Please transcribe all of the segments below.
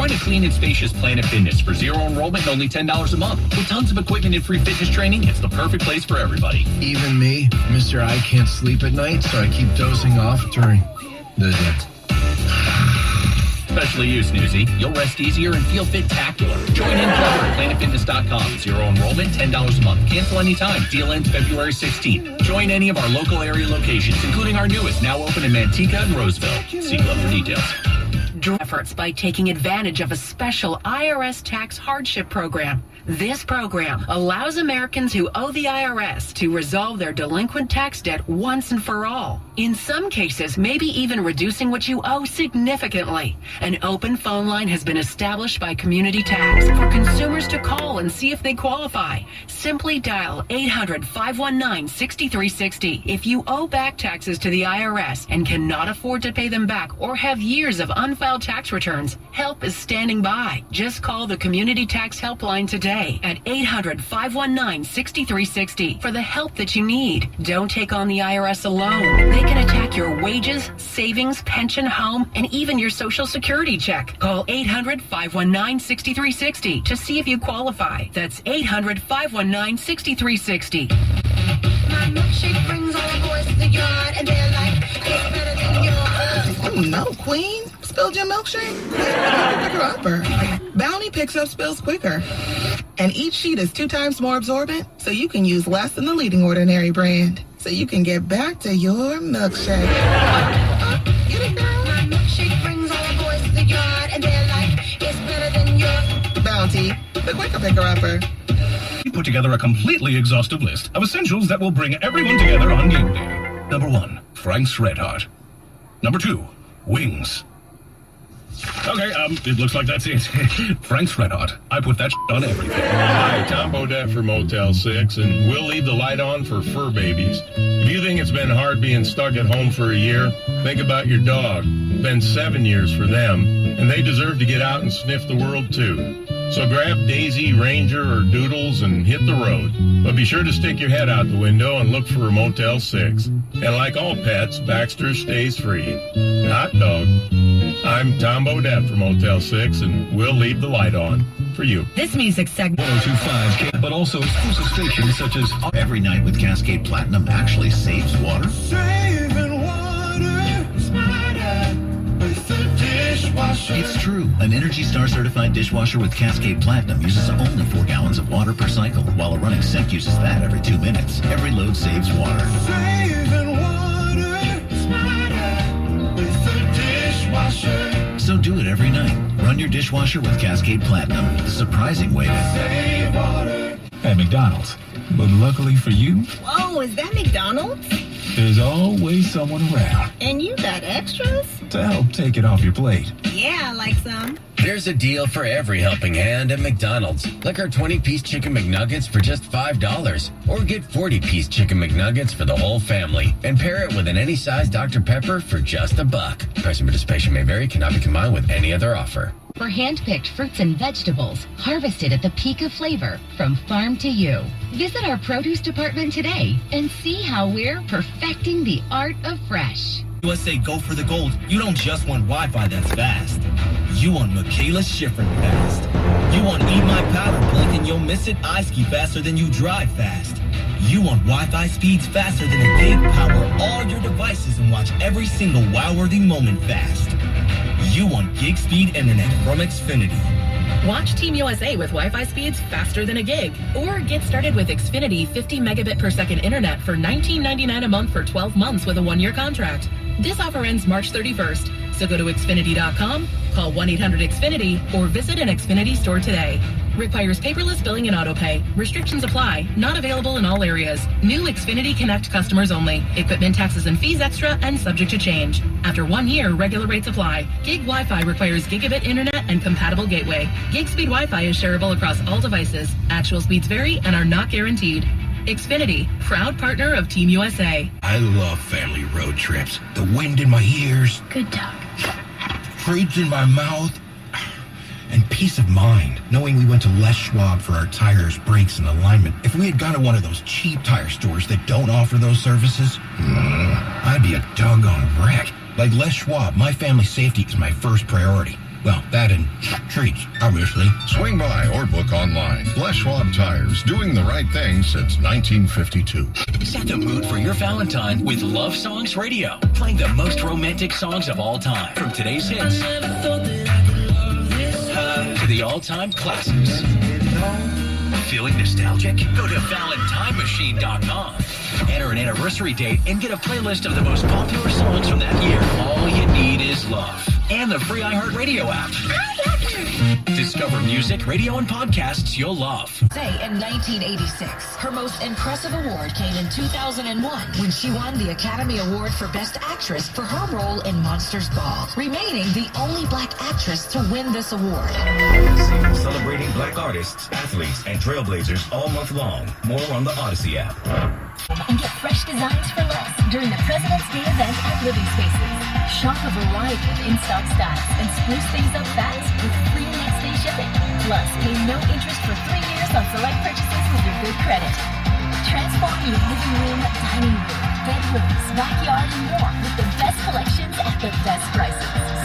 Join a clean and spacious Planet Fitness for zero enrollment and only $10 a month. With tons of equipment and free fitness training, it's the perfect place for everybody. Even me, Mr. I can't sleep at night, so I keep dozing off during visits. Especially you, Snoozy. You'll rest easier and feel fit-tacular. Join in clever at planetfitness.com. Zero enrollment, $10 a month. Cancel anytime. Deal ends February 16th. Join any of our local area locations, including our newest, now open in Manteca and Roseville. See club for details. Efforts by taking advantage of a special Irs Tax Hardship Program. This program allows Americans who owe the IRS to resolve their delinquent tax debt once and for all. In some cases, maybe even reducing what you owe significantly. An open phone line has been established by Community Tax for consumers to call and see if they qualify. Simply dial 800-519-6360. If you owe back taxes to the IRS and cannot afford to pay them back or have years of unfiled tax returns, help is standing by. Just call the Community Tax Helpline today at 800-519-6360 for the help that you need. Don't take on the IRS alone. They can attack your wages, savings, pension, home, and even your Social Security check. Call 800-519-6360 to see if you qualify. That's 800-519-6360. My milkshake brings all the boys to the yard, and they're like, it's better than yours. Oh, no, Queen. Spilled your milkshake? Pick her upper. Bounty picks up spills quicker. And each sheet is 2 times more absorbent, so you can use less than the leading Ordinary brand. So you can get back to your milkshake. Get it, girl. My milkshake brings all the boys to the yard, and they're like, it's better than yours. Bounty, the quicker picker-upper. We put together a completely exhaustive list of essentials that will bring everyone together on game day. Number 1, Frank's Red Hot. Number 2, wings. Okay, it looks like that's it. Frank's Red Hot. I put that on everything. Hi, Tom Bodette for Motel 6, and we'll leave the light on for fur babies. If you think it's been hard being stuck at home for a year, think about your dog. It's been 7 years for them, and they deserve to get out and sniff the world too. So grab Daisy, Ranger, or Doodles and hit the road. But be sure to stick your head out the window and look for a Motel 6. And like all pets, Baxter stays free. Hot dog. I'm Tom Bodette from Motel 6, and we'll leave the light on for you. This music segment 102.5, but also exclusive stations such as Every Night with Cascade Platinum actually saves water. Saving water, smarter with the dishwasher. It's true. An Energy Star certified dishwasher with Cascade Platinum uses only 4 gallons of water per cycle, while a running sink uses that every 2 minutes. Every load saves water. Saving water, smarter with the dishwasher. So do it every night. Run your dishwasher with Cascade Platinum. The surprising way to save water. At McDonald's. But luckily for you, whoa, is that McDonald's? There's always someone around. And you got extras? To help take it off your plate. Yeah, I like some. There's a deal for every helping hand at McDonald's. Like our 20-piece Chicken McNuggets for just $5. Or get 40-piece Chicken McNuggets for the whole family. And pair it with an any-size Dr. Pepper for just $1. Price and participation may vary, cannot be combined with any other offer. For hand-picked fruits and vegetables, harvested at the peak of flavor, from farm to you. Visit our produce department today and see how we're perfecting the art of fresh. USA Go for the Gold. You don't just want Wi-Fi that's fast. You want Michaela Schifrin fast. You want Eat My Powder, blink and you'll miss it, iSki faster than you drive fast. You want Wi-Fi speeds faster than a gig, power all your devices and watch every single wow-worthy moment fast. You want gig speed internet from Xfinity. Watch Team USA with Wi-Fi speeds faster than a gig. Or get started with Xfinity 50 megabit per second internet for $19.99 a month for 12 months with a 1-year contract. This offer ends March 31st. So go to Xfinity.com, call 1-800-XFINITY, or visit an Xfinity store today. Requires paperless billing and autopay. Restrictions apply. Not available in all areas. New Xfinity Connect customers only. Equipment taxes and fees extra and subject to change. After 1 year, regular rates apply. Gig Wi-Fi requires gigabit internet and compatible gateway. Gig speed Wi-Fi is shareable across all devices. Actual speeds vary and are not guaranteed. Xfinity, proud partner of Team USA. I love family road trips. The wind in my ears. Good dog. Treats in my mouth. And peace of mind, knowing we went to Les Schwab for our tires, brakes, and alignment. If we had gone to one of those cheap tire stores that don't offer those services, I'd be a doggone wreck. Like Les Schwab, my family safety is my first priority. Well, that and treats, obviously. Swing by or book online. Les Schwab Tires, doing the right thing since 1952. Set the mood for your Valentine with Love Songs Radio, playing the most romantic songs of all time, from today's hits to the all-time classics. Feeling nostalgic? Go to ValentineMachine.com. Enter an anniversary date and get a playlist of the most popular songs from that year. All you need is love. And the free iHeart-Radio app. Discover music, radio, and podcasts you'll love. Say in 1986, her most impressive award came in 2001 when she won the Academy Award for Best Actress for her role in Monsters Ball, remaining the only black actress to win this award. Celebrating black artists, athletes, and trailblazers all month long. More on the Odyssey app. And get fresh designs for less during the President's Day event at Living Spaces. Shop a variety of in-stock styles and spruce things up fast with free next-day shipping. Plus, pay no interest for 3 years on select purchases with your good credit. Transform your living room, dining room, bedrooms, backyard, and more with the best collections at the best prices.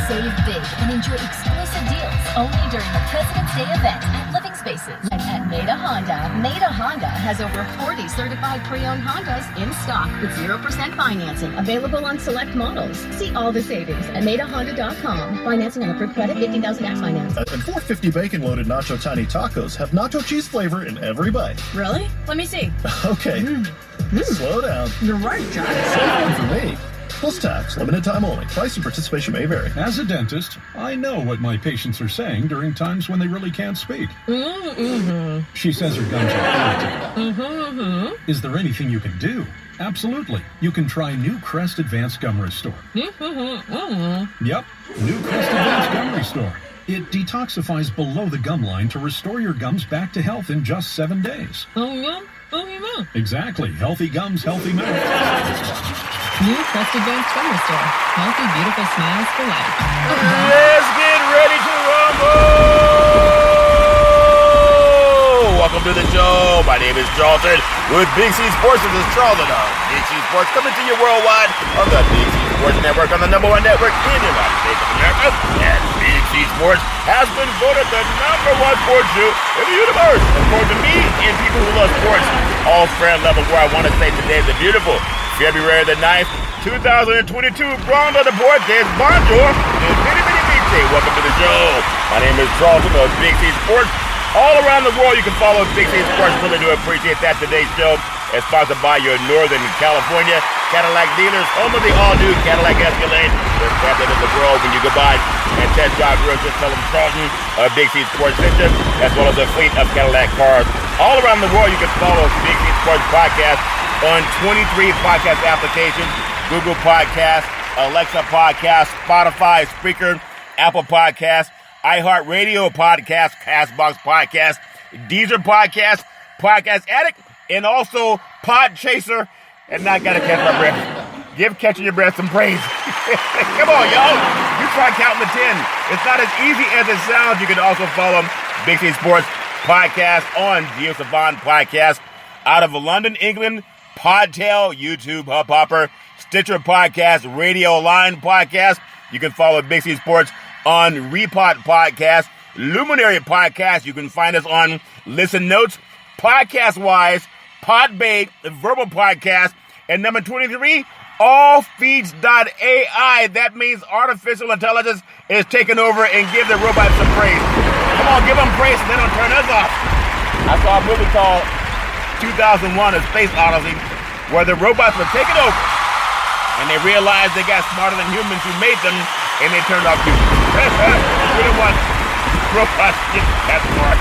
Save big and enjoy exclusive deals only during the President's Day event at Living Spaces. And at Maida Honda, Maida Honda has over 40 certified pre-owned Hondas in stock with 0% financing available on select models. See all the savings at MaidaHonda.com. Financing on approved credit, 15,000 max finance. And 450 bacon-loaded nacho tiny tacos have nacho cheese flavor in every bite. Really? Let me see. Okay. Slow down. You're right, John. Save one for me. Plus tax, limited time only. Price and participation may vary. As a dentist, I know what my patients are saying during times when they really can't speak. Mm-hmm. She says her gums are irritating. Mm-hmm. Is there anything you can do? Absolutely. You can try New Crest Advanced Gum Restore. Mm-hmm. Yep, New Crest Advanced Gum Restore. It detoxifies below the gum line to restore your gums back to health in just 7 days. Oh, yeah? Oh, yeah. Exactly. Healthy gums, healthy mouth. New Crest Advanced Gum Restore. Healthy, beautiful smiles for life. Let's get ready to rumble! Welcome to the show. My name is Charlton with Big C Sports. This is Charlton of Big C Sports coming to you worldwide on the Big C Sports Network, on the #1 network in the United States of America. And Big C Sports has been voted the #1 sports show in the universe. According to me and people who love sports, all friend level, where I want to say today is the beautiful February the 9th, 2022. Brondo the board says bonjour and bitty bitty bitty. Welcome to the show. My name is Charlton of Big C Sports. All around the world, you can follow Big C Sports. Really do appreciate that. Today's show is sponsored by your Northern California Cadillac dealers, home of the all-new Cadillac Escalade. They're captain of the world when you go by and test drive real. Just tell them Charlton of Big C Sports Center, as well as a fleet of Cadillac cars. All around the world, you can follow Big C Sports Podcast on 23 podcast applications: Google Podcasts, Alexa Podcasts, Spotify, Spreaker, Apple Podcasts, iHeart-Radio Podcast, Castbox Podcast, Deezer Podcast, Podcast Addict, and also Pod Chaser. And now I gotta catch my breath. Give catching your breath some praise. Come on, y'all. You try counting to 10. It's not as easy as it sounds. You can also follow Big C Sports Podcast on Geo Savant Podcast out of London, England, Podtail, YouTube, Hubhopper, Stitcher Podcast, Radio Line Podcast. You can follow Big C Sports on Repot Podcast, Luminary Podcast. You can find us on Listen Notes, Podcast Wise, Podbay, Verbal Podcast, and number 23, allfeeds.ai. That means artificial intelligence is taking over and give the robots some praise. Come on, give them praise and then they'll turn us off. I saw a movie called 2001: A Space Odyssey, where the robots were taking over, and they realized they got smarter than humans who made them, and they turned off humans. We don't want robots to get that smart.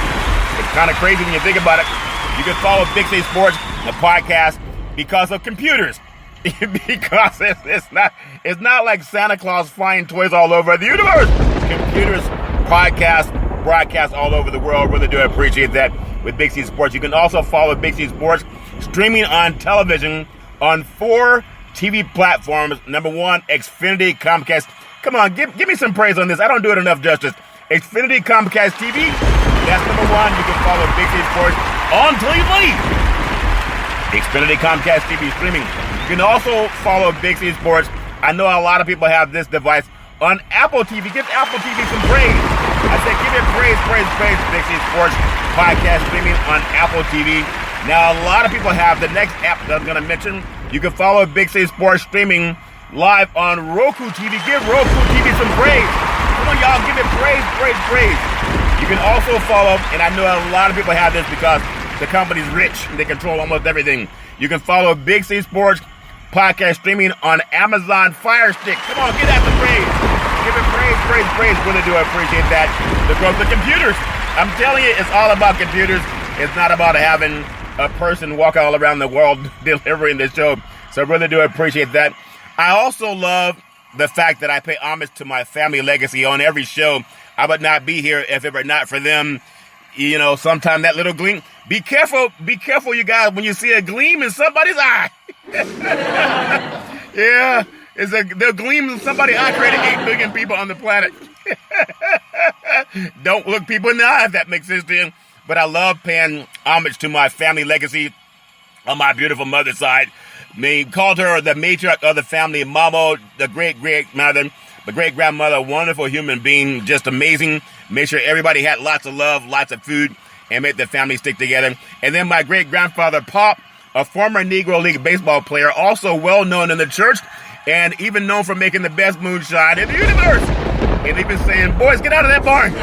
It's kind of crazy when you think about it. You can follow Big C Sports, the podcast, because of computers. Because it's not like Santa Claus flying toys all over the universe. Computers, podcasts, broadcasts all over the world. Really do appreciate that with Big C Sports. You can also follow Big C Sports streaming on television on 4 TV platforms. Number 1, Xfinity Comcast. Come on, give me some praise on this. I don't do it enough justice. Xfinity Comcast TV. That's number 1. You can follow Big C Sports on TV. Xfinity Comcast TV streaming. You can also follow Big C Sports. I know a lot of people have this device on Apple TV. Give Apple TV some praise. I said give it praise. Big C Sports podcast streaming on Apple TV. Now, a lot of people have the next app that I'm going to mention. You can follow Big C Sports streaming live on Roku TV. Give Roku TV some praise. Come on, y'all, give it praise. You can also follow, and I know a lot of people have this because the company's rich and they control almost everything. You can follow Big C Sports podcast streaming on Amazon Fire Stick. Come on, get that some praise. Give it praise. Really do appreciate that. The growth of computers. I'm telling you, it's all about computers. It's not about having a person walk all around the world delivering the show. So I really do appreciate that. I also love the fact that I pay homage to my family legacy on every show. I would not be here if it were not for them. You know, sometimes that little gleam. Be careful, you guys, when you see a gleam in somebody's eye. Yeah, the gleam in somebody's eye created 8 billion people on the planet. Don't look people in the eye if that makes sense to you. But I love paying homage to my family legacy on my beautiful mother's side. They called her the matriarch of the family, Mama, the great-grandmother, the great-grandmother, wonderful human being, just amazing. Made sure everybody had lots of love, lots of food, and made the family stick together. And then my great-grandfather, Pop, a former Negro League baseball player, also well-known in the church, and even known for making the best moonshine in the universe. And they've been saying, boys, get out of that barn.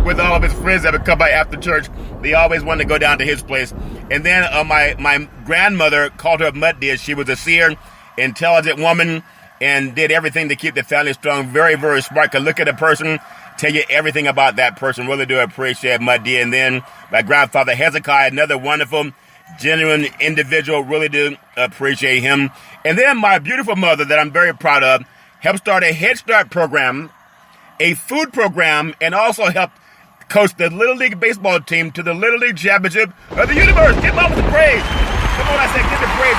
With all of his friends that would come by after church, they always wanted to go down to his place. And then my grandmother called her Mud Dish. She was a seer, intelligent woman, and did everything to keep the family strong. Very, very smart. Could look at a person, tell you everything about that person. Really do appreciate Mud Dish. And then my grandfather Hezekiah, another wonderful, genuine individual. Really do appreciate him. And then my beautiful mother that I'm very proud of helped start a Head Start program, a food program, and also helped coach the Little League baseball team to the Little League Championship of the universe. Give mama some praise. Come on, I said, give it praise.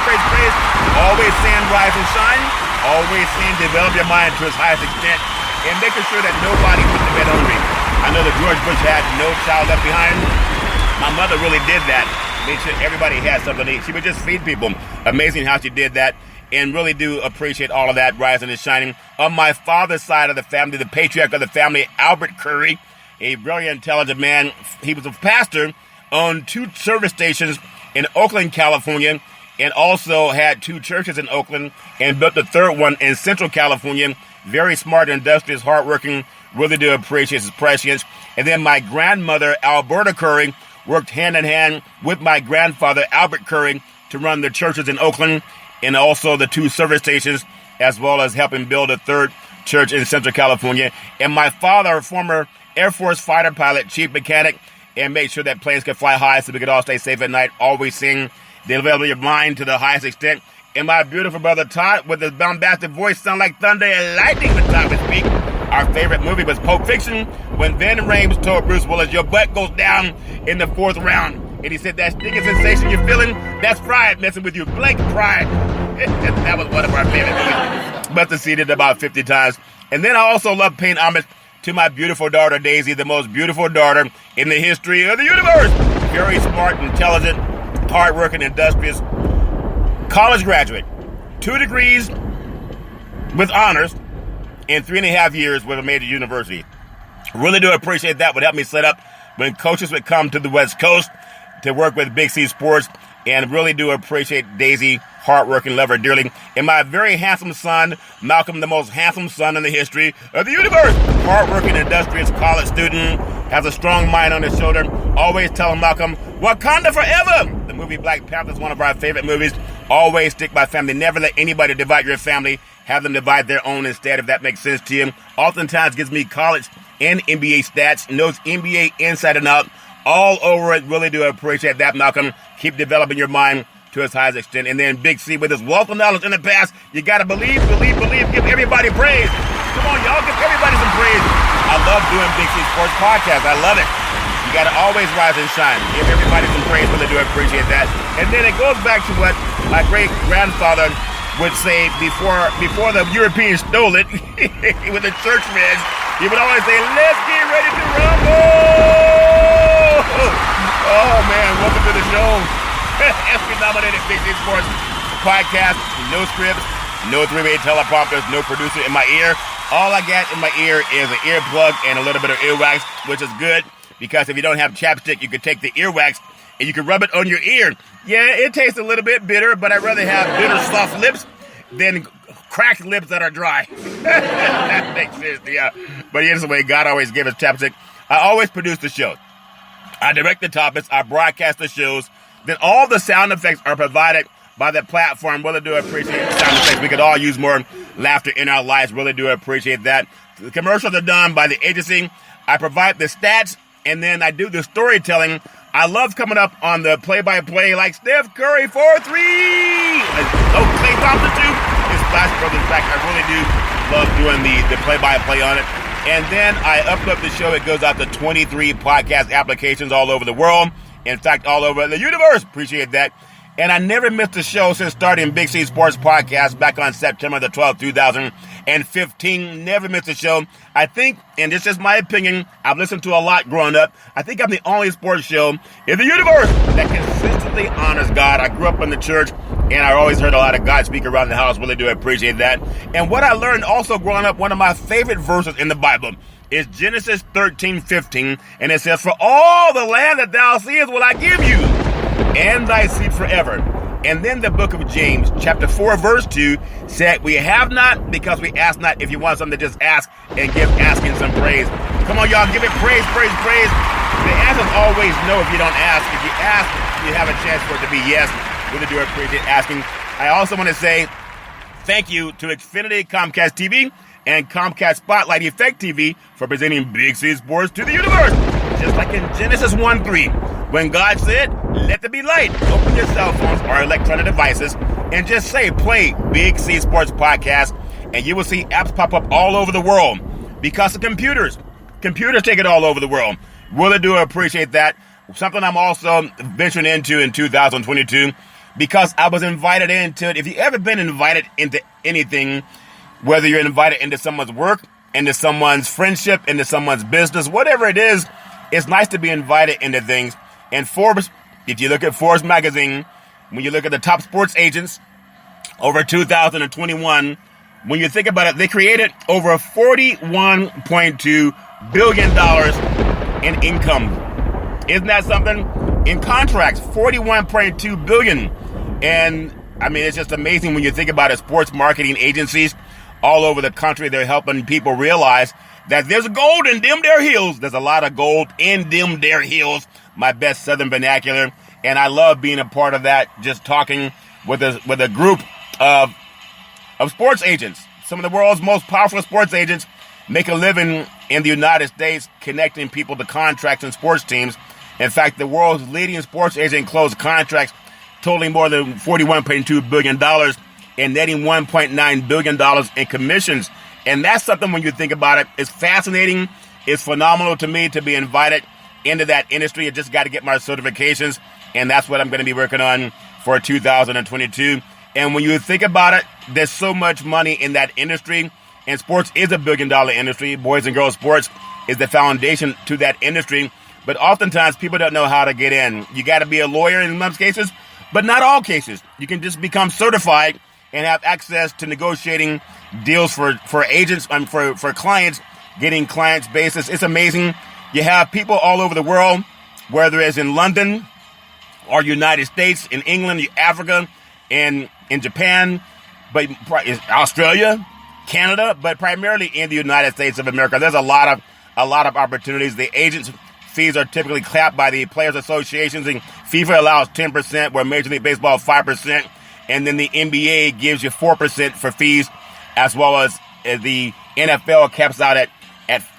Always saying rise and shine. Always saying develop your mind to its highest extent. And making sure that nobody went to bed hungry. I know that George Bush had no child left behind. My mother really did that. Made sure everybody had something to eat. She would just feed people. Amazing how she did that. And really do appreciate all of that rising and shining. On my father's side of the family, the patriarch of the family, Albert Curry, a very intelligent man. He was a pastor on 2 service stations in Oakland, California, and also had 2 churches in Oakland and built the 3rd one in Central California. Very smart, industrious, hardworking. Really do appreciate his prescience. And then my grandmother, Alberta Curry, worked hand in hand with my grandfather, Albert Curry, to run the churches in Oakland and also the 2 service stations, as well as helping build a 3rd church in Central California. And my father, former Air Force fighter pilot, chief mechanic, and made sure that planes could fly high so we could all stay safe at night. Always sing, develop your mind to the highest extent. And my beautiful brother Todd, with his bombastic voice, sound like thunder and lightning when time would speak. Our favorite movie was Pulp Fiction, when Vin Rames told Bruce Willis, your butt goes down in the 4th round. And he said, that stinking sensation you're feeling, that's pride messing with you. Blank pride. That was one of our favorite movies. Must have seen it about 50 times. And then I also love paying homage to my beautiful daughter, Daisy, the most beautiful daughter in the history of the universe. Very smart, intelligent, hardworking, industrious, college graduate, 2 degrees with honors, and 3.5 years with a major university. Really do appreciate that. Would help me set up when coaches would come to the West Coast to work with Big C Sports, and really do appreciate Daisy, hardworking, love her dearly. And my very handsome son, Malcolm, the most handsome son in the history of the universe. Hardworking, industrious, college student, has a strong mind on his shoulder. Always telling Malcolm, Wakanda forever! The movie Black Panther is one of our favorite movies. Always stick by family. Never let anybody divide your family. Have them divide their own instead, if that makes sense to you. Oftentimes gives me college and NBA stats, knows NBA inside and out. All over it. Really do appreciate that, Malcolm. Keep developing your mind to its highest extent. And then Big C, with his wealth of knowledge in the past, you got to believe. Give everybody praise. Come on, y'all. Give everybody some praise. I love doing Big C Sports Podcast. I love it. You got to always rise and shine. Give everybody some praise. Really do appreciate that. And then it goes back to what my great-grandfather would say before the Europeans stole it with the church men. He would always say, let's get ready to rumble. Oh, man, welcome to the show. ESPY-nominated Big C Sports Podcast. No scripts, no 3-way teleprompters, no producer in my ear. All I got in my ear is an earplug and a little bit of earwax, which is good because if you don't have chapstick, you can take the earwax and you can rub it on your ear. Yeah, it tastes a little bit bitter, but I'd rather have bitter, soft lips than cracked lips that are dry. That makes sense, yeah. But here's the way God always gave us chapstick. I always produce the show. I direct the topics. I broadcast the shows. Then all the sound effects are provided by the platform. Really do appreciate the sound effects. We could all use more laughter in our lives. Really do appreciate that. The commercials are done by the agency. I provide the stats, and then I do the storytelling. I love coming up on the play-by-play like Steph Curry 4-3. Oh, Klay Thompson too. It's Splash Brothers. In fact, I really do love doing the play-by-play on it. And then I upload the show. It goes out to 23 podcast applications all over the world. In fact, all over the universe. Appreciate that. And I never missed a show since starting Big C Sports Podcast back on September the 12th, 2015. Never missed a show. I think, and this is my opinion, I've listened to a lot growing up. I think I'm the only sports show in the universe that consistently honors God. I grew up in the church, and I always heard a lot of God speak around the house. Really do appreciate that. And what I learned also growing up, one of my favorite verses in the Bible is Genesis 13:15, and it says, "For all the land that thou seest will I give you, and thy seed forever." And then the book of James, chapter 4, verse 2, said, "We have not because we ask not." If you want something, just ask and give asking some praise. Come on, y'all, give it praise, praise, praise. The answer is always no if you don't ask. If you ask, you have a chance for it to be yes. Really do appreciate asking. I also want to say thank you to Xfinity Comcast TV and Comcast Spotlight Effect TV for presenting Big C Sports to the universe. Just like in Genesis 1:3, when God said, "Let there be light," open your cell phones or electronic devices and just say, "Play Big C Sports Podcast," and you will see apps pop up all over the world because of computers. Computers take it all over the world. Really do appreciate that. Something I'm also venturing into in 2022 because I was invited into it. If you've ever been invited into anything, whether you're invited into someone's work, into someone's friendship, into someone's business, whatever it is, it's nice to be invited into things. And Forbes, if you look at Forbes magazine, when you look at the top sports agents over 2021, when you think about it, they created over $41.2 billion in income. Isn't that something? In contracts, $41.2 billion. And I mean, it's just amazing when you think about it. Sports marketing agencies all over the country, they're helping people realize that there's gold in them there hills. There's a lot of gold in them there hills, my best Southern vernacular. And I love being a part of that, just talking with a group of sports agents. Some of the world's most powerful sports agents make a living in the United States connecting people to contracts and sports teams. In fact, the world's leading sports agent closed contracts totaling more than $41.2 billion and netting $1.9 billion in commissions. And that's something, when you think about it, it's fascinating. It's phenomenal to me to be invited into that industry. I just got to get my certifications, and that's what I'm going to be working on for 2022. And when you think about it, there's so much money in that industry, and sports is a billion-dollar industry. Boys and girls sports is the foundation to that industry. But oftentimes, people don't know how to get in. You got to be a lawyer in most cases, but not all cases. You can just become certified and have access to negotiating deals for agents and for clients, getting clients basis. It's amazing. You have people all over the world, whether it's in London or United States, in England, Africa, and in Japan, but Australia, Canada, but primarily in the United States of America. There's a lot of opportunities. The agents' fees are typically capped by the players' associations, and FIFA allows 10%, where Major League Baseball 5%, and then the NBA gives you 4% for fees, as well as the NFL caps out at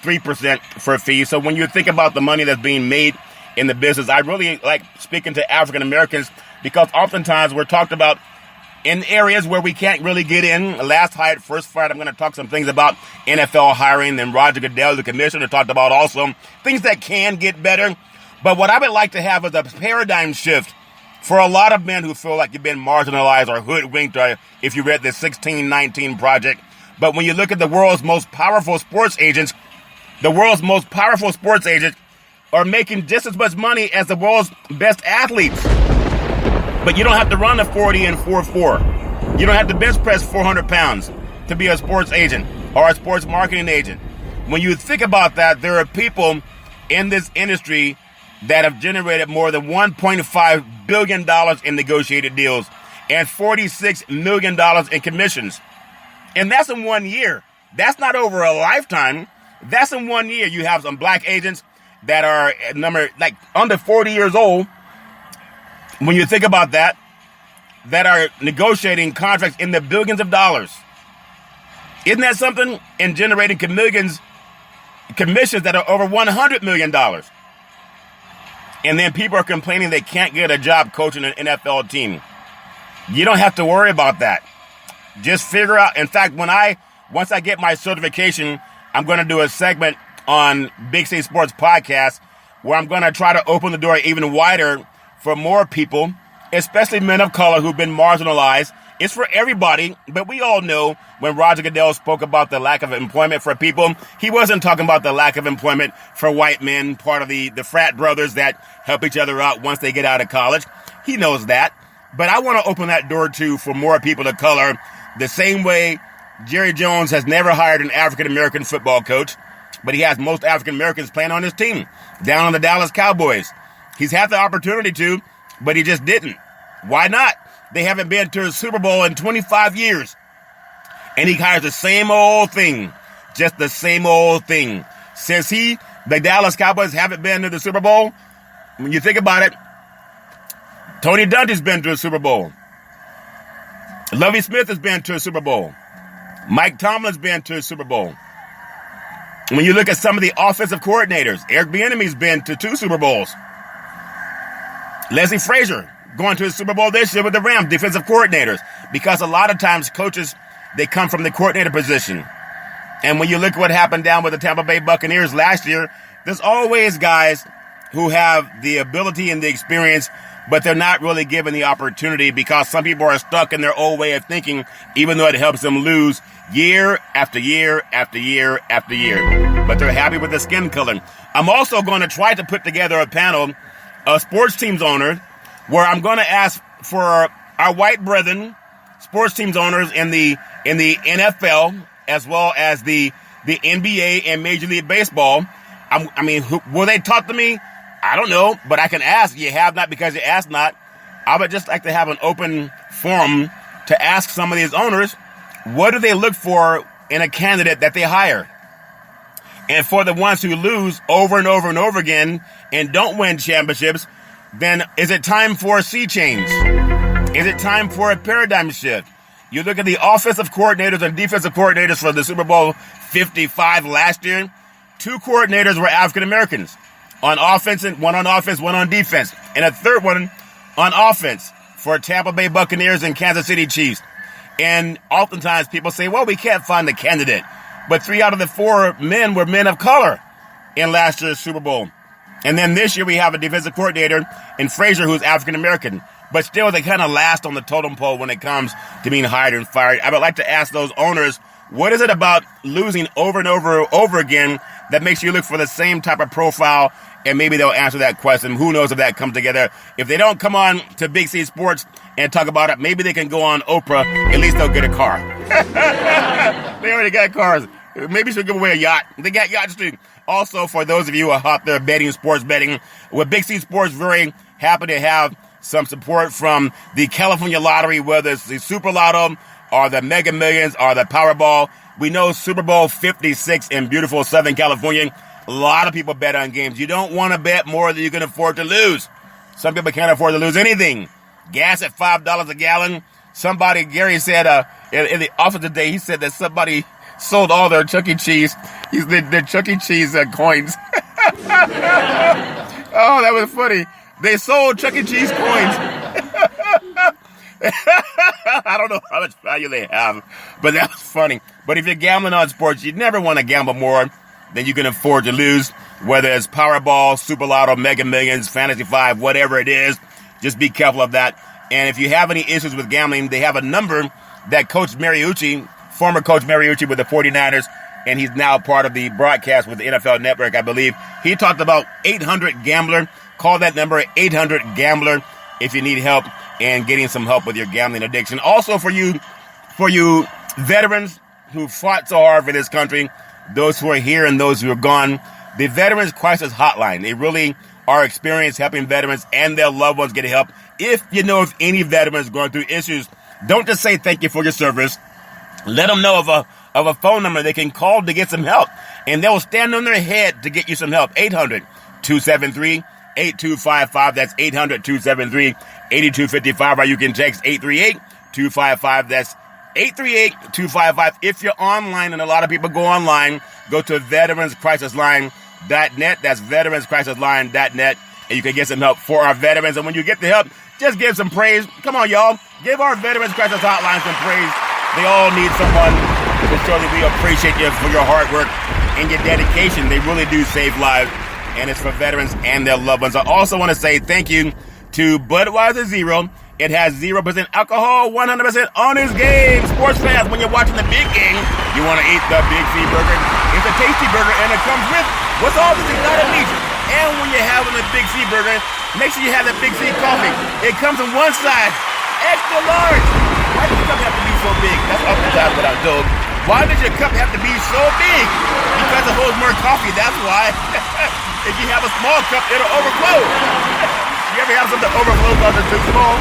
3% for fees. So when you think about the money that's being made in the business, I really like speaking to African Americans, because oftentimes we're talked about in areas where we can't really get in. Last Fight, First Fight, I'm going to talk some things about NFL hiring. Then Roger Goodell, the commissioner, talked about also things that can get better. But what I would like to have is a paradigm shift for a lot of men who feel like you've been marginalized or hoodwinked, or if you read the 1619 Project. But when you look at the world's most powerful sports agents, are making just as much money as the world's best athletes. But you don't have to run a 40 and 4.4. You don't have to bench press 400 pounds to be a sports agent. or a sports marketing agent. When you think about that, there are people in this industry that have generated more than $1.5 billion in negotiated deals and $46 million in commissions. And that's in 1 year. That's not over a lifetime. That's in 1 year. You have some black agents that are under 40 years old. When you think about that are negotiating contracts in the billions of dollars. Isn't that something? And generating commissions that are over $100 million. And then people are complaining they can't get a job coaching an NFL team. You don't have to worry about that. Just figure out. In fact, once I get my certification, I'm going to do a segment on Big City Sports Podcast where I'm going to try to open the door even wider for more people, especially men of color who've been marginalized. It's for everybody, but we all know when Roger Goodell spoke about the lack of employment for people, he wasn't talking about the lack of employment for white men, part of the frat brothers that help each other out once they get out of college. He knows that. But I want to open that door, too, for more people of color, the same way Jerry Jones has never hired an African-American football coach, but he has most African-Americans playing on his team, down on the Dallas Cowboys. He's had the opportunity to, but he just didn't. Why not? They haven't been to a Super Bowl in 25 years. And he hires the same old thing. Just the same old thing. Since the Dallas Cowboys haven't been to the Super Bowl, when you think about it, Tony Dungy's been to a Super Bowl. Lovie Smith has been to a Super Bowl. Mike Tomlin's been to a Super Bowl. When you look at some of the offensive coordinators, Eric Bieniemy's been to 2 Super Bowls. Leslie Frazier going to a Super Bowl this year with the Rams, defensive coordinators, because a lot of times coaches, they come from the coordinator position. And when you look at what happened down with the Tampa Bay Buccaneers last year, there's always guys who have the ability and the experience, but they're not really given the opportunity because some people are stuck in their old way of thinking, even though it helps them lose year after year after year after year. But they're happy with the skin color. I'm also going to try to put together a panel of sports teams owners where I'm going to ask for our white brethren, sports teams owners in the NFL, as well as the NBA and Major League Baseball. Will they talk to me? I don't know, but I can ask. You have not because you ask not. I would just like to have an open forum to ask some of these owners, what do they look for in a candidate that they hire? And for the ones who lose over and over and over again and don't win championships, then is it time for a sea change? Is it time for a paradigm shift? You look at the offensive coordinators and defensive coordinators for the Super Bowl 55 last year. 2 coordinators were African Americans. On offense, one on offense, one on defense. And a third one on offense for Tampa Bay Buccaneers and Kansas City Chiefs. And oftentimes people say, well, we can't find the candidate. But 3 out of the 4 men were men of color in last year's Super Bowl. And then this year we have a defensive coordinator in Frazier who's African American. But still, they kind of last on the totem pole when it comes to being hired and fired. I would like to ask those owners, what is it about losing over and over again that makes you look for the same type of profile? And maybe they'll answer that question. Who knows if that comes together? If they don't come on to Big C Sports and talk about it, maybe they can go on Oprah. At least they'll get a car. They already got cars. Maybe you should give away a yacht. They got yachts too. Also, for those of you who are out there betting, sports betting, with Big C Sports, very happy to have some support from the California Lottery, whether it's the Super Lotto or the Mega Millions or the Powerball. We know Super Bowl 56 in beautiful Southern California. A lot of people bet on games. You don't want to bet more than you can afford to lose. Some people can't afford to lose anything. Gas at $5 a gallon. Somebody, Gary said in the office today, he said that somebody sold all their Chuck E. Cheese. Their Chuck E. Cheese coins. Oh, that was funny. They sold Chuck E. Cheese coins. I don't know how much value they have, but that was funny. But if you're gambling on sports, you never want to gamble more than you can afford to lose, whether it's Powerball, Super Lotto, Mega Millions, Fantasy 5, whatever it is. Just be careful of that. And if you have any issues with gambling, they have a number that Coach Mariucci, former Coach Mariucci with the 49ers, and he's now part of the broadcast with the NFL Network, I believe. He talked about 800-GAMBLER. Call that number, 800-GAMBLER, if you need help and getting some help with your gambling addiction. Also for you veterans who fought so hard for this country, those who are here and those who are gone. The Veterans Crisis Hotline, they really are experienced helping veterans and their loved ones get help. If you know of any veterans going through issues, don't just say thank you for your service. Let them know of a phone number they can call to get some help. And they'll stand on their head to get you some help. 800-273-8255. That's 800-273-8255. Or you can text 838-255. That's 838-255. If you're online, and a lot of people go online, go to veteranscrisisline.net. That's veteranscrisisline.net. And you can get some help for our veterans. And when you get the help, just give some praise. Come on, y'all. Give our Veterans Crisis Hotline some praise. They all need someone to show that we appreciate you for your hard work and your dedication. They really do save lives, and it's for veterans and their loved ones. I also want to say thank you to Budweiser Zero. It has 0% alcohol, 100% honest game. Sports fans, when you're watching the big game, you want to eat the Big C burger. It's a tasty burger, and it comes with what's all this exotic meat. And when you're having the Big C burger, make sure you have the Big C coffee. It comes on one side, extra large. Why does your cup have to be so big? That's oftentimes what I'm told. Why does your cup have to be so big? Because it holds more coffee, that's why. If you have a small cup, it'll overflow. You ever have something overflow because it's too small?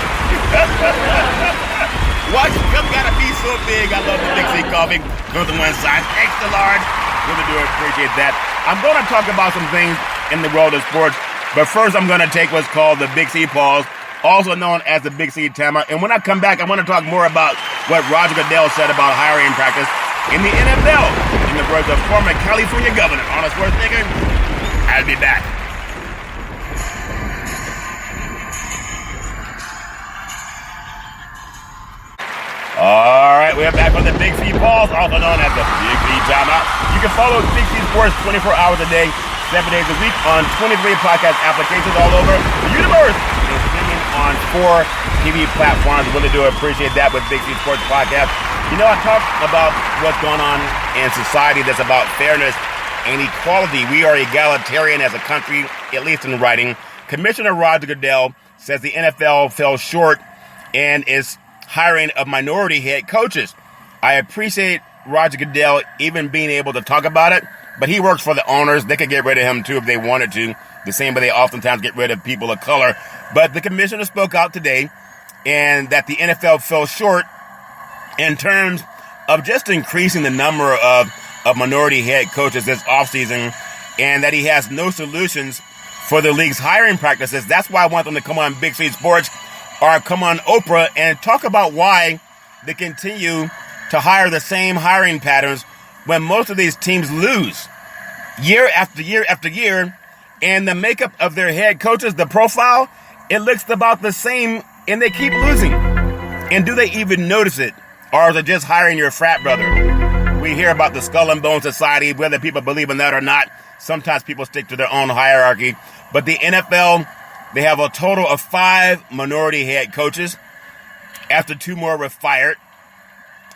Why your cup gotta be so big? I love the Big C coffee. Goes on one side, extra large. Really do appreciate that. I'm going to talk about some things in the world of sports, but first I'm going to take what's called the Big C pause, also known as the Big C timeout. And when I come back, I want to talk more about what Roger Goodell said about hiring practice in the NFL, in the words of former California Governor Arnold Schwarzenegger. I'll be back. All right, we're back on the Big C pause, also known as the Big C timeout. You can follow Big C Sports 24 hours a day, 7 days a week on 23 podcast applications all over the universe, and streaming on 4 TV platforms. Really do appreciate that with Big C Sports Podcast. You know, I talk about what's going on in society that's about fairness and equality. We are egalitarian as a country, at least in writing. Commissioner Roger Goodell says the NFL fell short and is hiring of minority head coaches. I appreciate Roger Goodell even being able to talk about it, but he works for the owners. They could get rid of him too if they wanted to, the same way they oftentimes get rid of people of color. But the commissioner spoke out today and that the NFL fell short in terms of just increasing the number of minority head coaches this offseason, and that he has no solutions for the league's hiring practices. That's why I want them to come on Big C Sports or come on Oprah and talk about why they continue to hire the same hiring patterns when most of these teams lose year after year after year, and the makeup of their head coaches, the profile, it looks about the same, and they keep losing. And do they even notice it? Or is it just hiring your frat brother? We hear about the Skull and Bone Society, whether people believe in that or not. Sometimes people stick to their own hierarchy. But the NFL, they have a total of 5 minority head coaches after 2 more were fired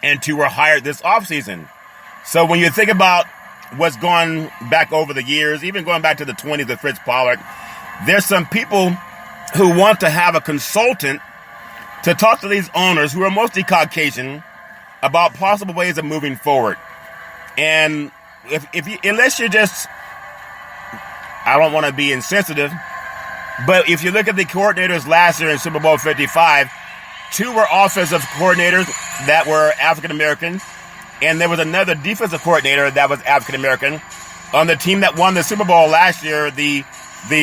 and 2 were hired this offseason. So when you think about what's gone back over the years, even going back to the 20s with Fritz Pollard, there's some people who want to have a consultant to talk to these owners who are mostly Caucasian about possible ways of moving forward. And unless you're just, I don't want to be insensitive, but if you look at the coordinators last year in Super Bowl 55, 2 were offensive coordinators that were African American, and there was another defensive coordinator that was African American. On the team that won the Super Bowl last year, the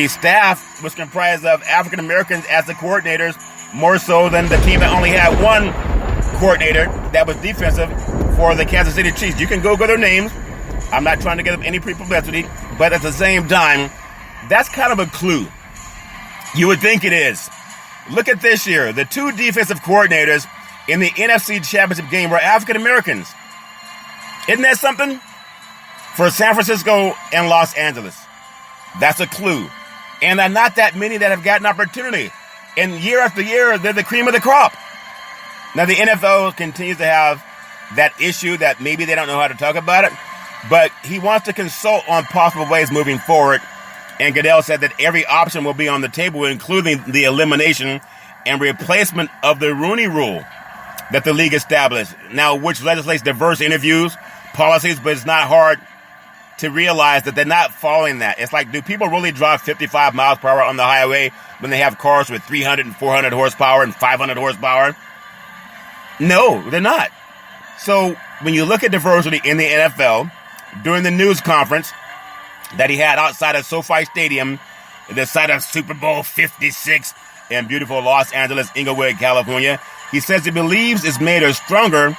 staff was comprised of African Americans as the coordinators, more so than the team that only had 1 coordinator that was defensive for the Kansas City Chiefs. You can Google their names. I'm not trying to get them any pre-publicity, but at the same time, that's kind of a clue. You would think it is. Look at this year. The 2 defensive coordinators in the NFC Championship game were African Americans. Isn't that something? For San Francisco and Los Angeles. That's a clue. And there are not that many that have gotten opportunity. And year after year, they're the cream of the crop. Now, the NFL continues to have that issue that maybe they don't know how to talk about it, but he wants to consult on possible ways moving forward. And Goodell said that every option will be on the table, including the elimination and replacement of the Rooney Rule that the league established. Now, which legislates diverse interviews policies, but it's not hard to realize that they're not following that. It's like, do people really drive 55 miles per hour on the highway when they have cars with 300 and 400 horsepower and 500 horsepower? No, they're not. So when you look at diversity in the NFL, during the news conference that he had outside of SoFi Stadium, the site of Super Bowl 56 in beautiful Los Angeles, Inglewood, California, he says he believes it's made us stronger.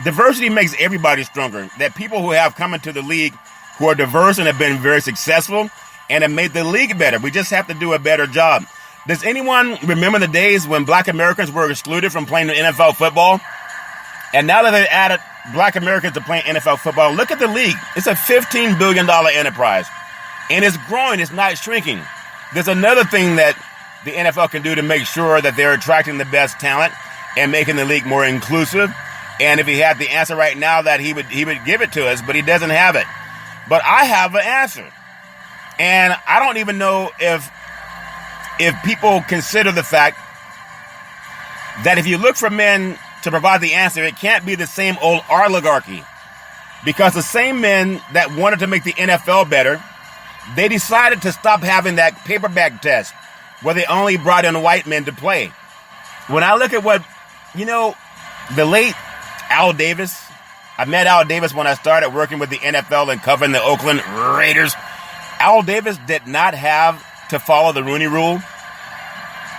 Diversity makes everybody stronger. That people who have come into the league who are diverse and have been very successful and have made the league better. We just have to do a better job. Does anyone remember the days when black Americans were excluded from playing the NFL football? And now that they've added black Americans to playing NFL football, look at the league. It's a $15 billion enterprise. And it's growing. It's not shrinking. There's another thing that the NFL can do to make sure that they're attracting the best talent and making the league more inclusive. And if he had the answer right now, that he would give it to us, but he doesn't have it. But I have an answer. And I don't even know if people consider the fact that if you look for men to provide the answer, it can't be the same old oligarchy. Because the same men that wanted to make the NFL better, they decided to stop having that paperback test where they only brought in white men to play. When I look at the late Al Davis, I met Al Davis when I started working with the NFL and covering the Oakland Raiders. Al Davis did not have to follow the Rooney Rule.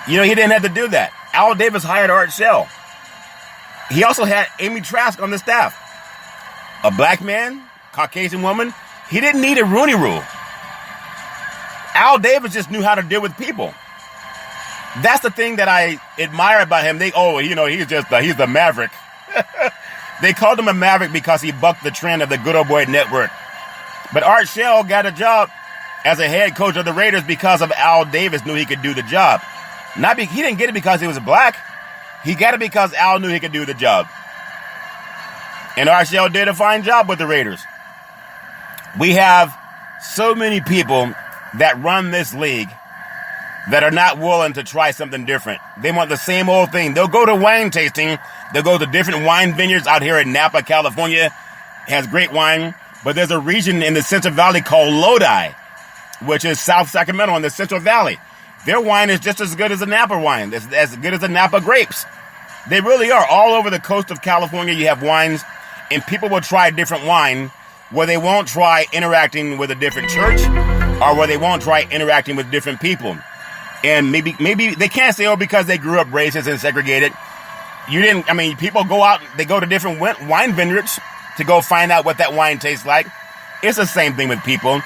He didn't have to do that. Al Davis hired Art Shell. He also had Amy Trask on the staff. A black man, Caucasian woman, he didn't need a Rooney Rule. Al Davis just knew how to deal with people. That's the thing that I admire about him. He's the maverick. They called him a maverick because he bucked the trend of the Good Old Boy Network. But Art Shell got a job as a head coach of the Raiders because of Al Davis knew he could do the job. He didn't get it because he was black. He got it because Al knew he could do the job. And Art Shell did a fine job with the Raiders. We have so many people that run this league that are not willing to try something different. They want the same old thing. They'll go to wine tasting. They'll go to different wine vineyards out here in Napa, California. It has great wine. But there's a region in the Central Valley called Lodi, which is South Sacramento in the Central Valley. Their wine is just as good as the Napa wine. It's as good as the Napa grapes. They really are. All over the coast of California, you have wines, and people will try different wine where they won't try interacting with a different church or where they won't try interacting with different people. And maybe they can't say, because they grew up racist and segregated. People go out, they go to different wine vineyards to go find out what that wine tastes like. It's the same thing with people.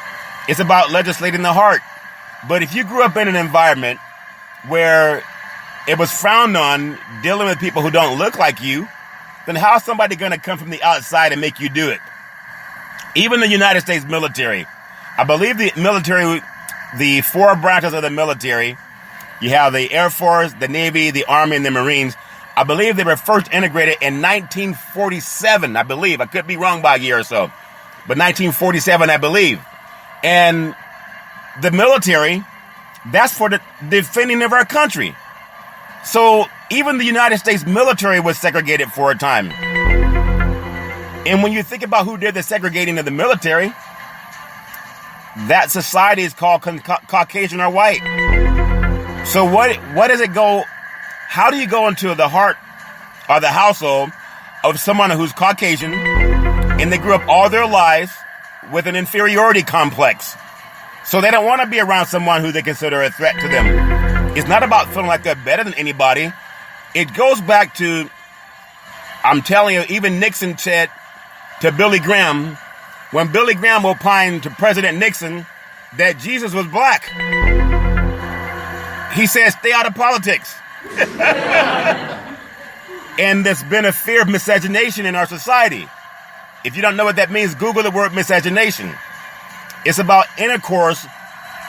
It's about legislating the heart. But if you grew up in an environment where it was frowned on dealing with people who don't look like you, then how's somebody going to come from the outside and make you do it? Even the United States military. I believe the military, the four branches of the military, you have the Air Force, the Navy, the Army, and the Marines. I believe they were first integrated in 1947, I believe. I could be wrong by a year or so. But 1947, I believe. And the military, that's for the defending of our country. So even the United States military was segregated for a time. And when you think about who did the segregating of the military, that society is called Caucasian or white. So what does it go? How do you go into the heart or the household of someone who's Caucasian and they grew up all their lives with an inferiority complex? So they don't want to be around someone who they consider a threat to them. It's not about feeling like they're better than anybody. It goes back to, I'm telling you, even Nixon said to Billy Graham, when Billy Graham opined to President Nixon that Jesus was black, he said, stay out of politics. And there's been a fear of miscegenation in our society. If you don't know what that means, Google the word miscegenation. It's about intercourse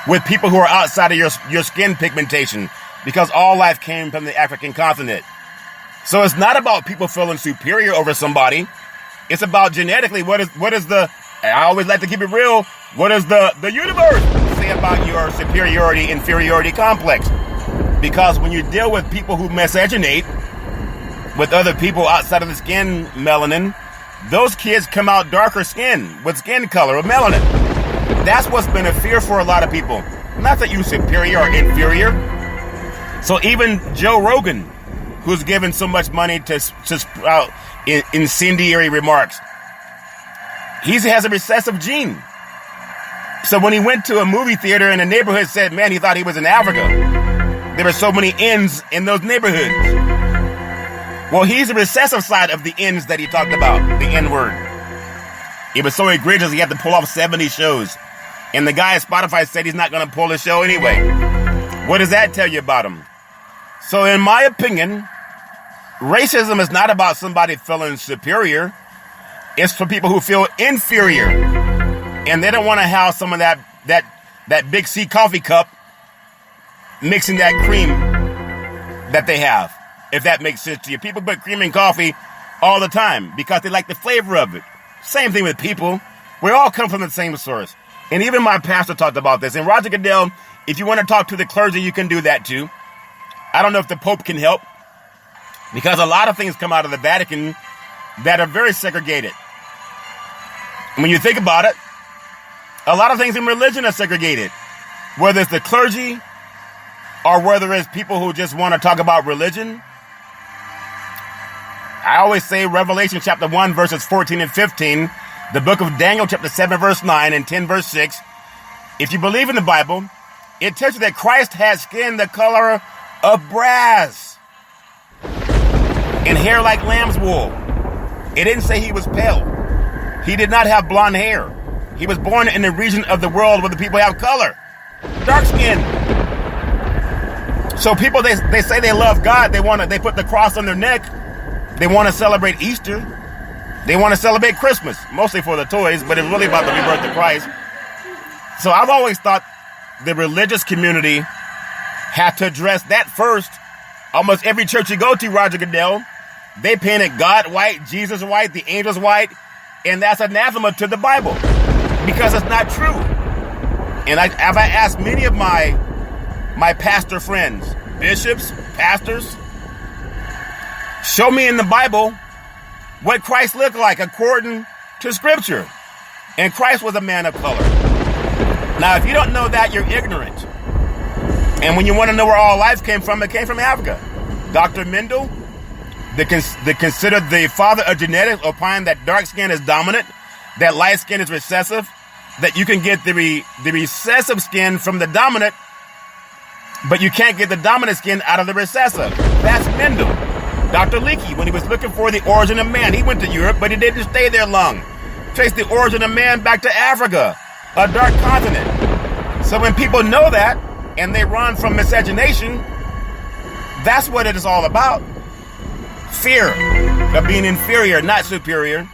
with people who are outside of your skin pigmentation, because all life came from the African continent. So it's not about people feeling superior over somebody. It's about genetically, what is the, I always like to keep it real, what does the universe say about your superiority, inferiority complex? Because when you deal with people who miscegenate with other people outside of the skin melanin, those kids come out darker skin, with skin color, with melanin. That's what's been a fear for a lot of people. Not that you're superior or inferior. So even Joe Rogan, who's given so much money to sprout incendiary remarks, he has a recessive gene. So when he went to a movie theater in a neighborhood, said, man, he thought he was in Africa. There were so many N's in those neighborhoods. Well, he's the recessive side of the N's that he talked about, the N-word. It was so egregious he had to pull off 70 shows. And the guy at Spotify said he's not going to pull the show anyway. What does that tell you about him? So in my opinion, racism is not about somebody feeling superior. It's for people who feel inferior. And they don't want to have some of that Big C coffee cup mixing that cream that they have, if that makes sense to you. People put cream in coffee all the time because they like the flavor of it. Same thing with people. We all come from the same source. And even my pastor talked about this. And Roger Goodell, if you want to talk to the clergy, you can do that too. I don't know if the Pope can help, because a lot of things come out of the Vatican that are very segregated. When you think about it, a lot of things in religion are segregated, whether it's the clergy or whether it's people who just want to talk about religion. I always say Revelation chapter 1, verses 14 and 15, the book of Daniel chapter 7, verse 9, and 10, verse 6. If you believe in the Bible, it tells you that Christ had skin the color of brass and hair like lamb's wool. It didn't say he was pale. He did not have blonde hair. He was born in the region of the world where the people have color, dark skin. So people, they say they love God. They put the cross on their neck. They want to celebrate Easter. They want to celebrate Christmas, mostly for the toys, but it's really about the rebirth of Christ. So I've always thought the religious community had to address that first. Almost every church you go to, Roger Goodell, they painted God white, Jesus white, the angels white, and that's anathema to the Bible because it's not true. And I've asked many of my pastor friends, bishops, pastors, show me in the Bible what Christ looked like according to Scripture. And Christ was a man of color. Now, if you don't know that, you're ignorant. And when you want to know where all life came from, it came from Africa. Dr. Mendel, considered the father of genetics, opined that dark skin is dominant, that light skin is recessive, that you can get the recessive skin from the dominant, but you can't get the dominant skin out of the recessive. That's Mendel. Dr. Leakey, when he was looking for the origin of man, he went to Europe, but he didn't stay there long. Traced the origin of man back to Africa, a dark continent. So when people know that, and they run from miscegenation, that's what it is all about. Fear of being inferior, not superior.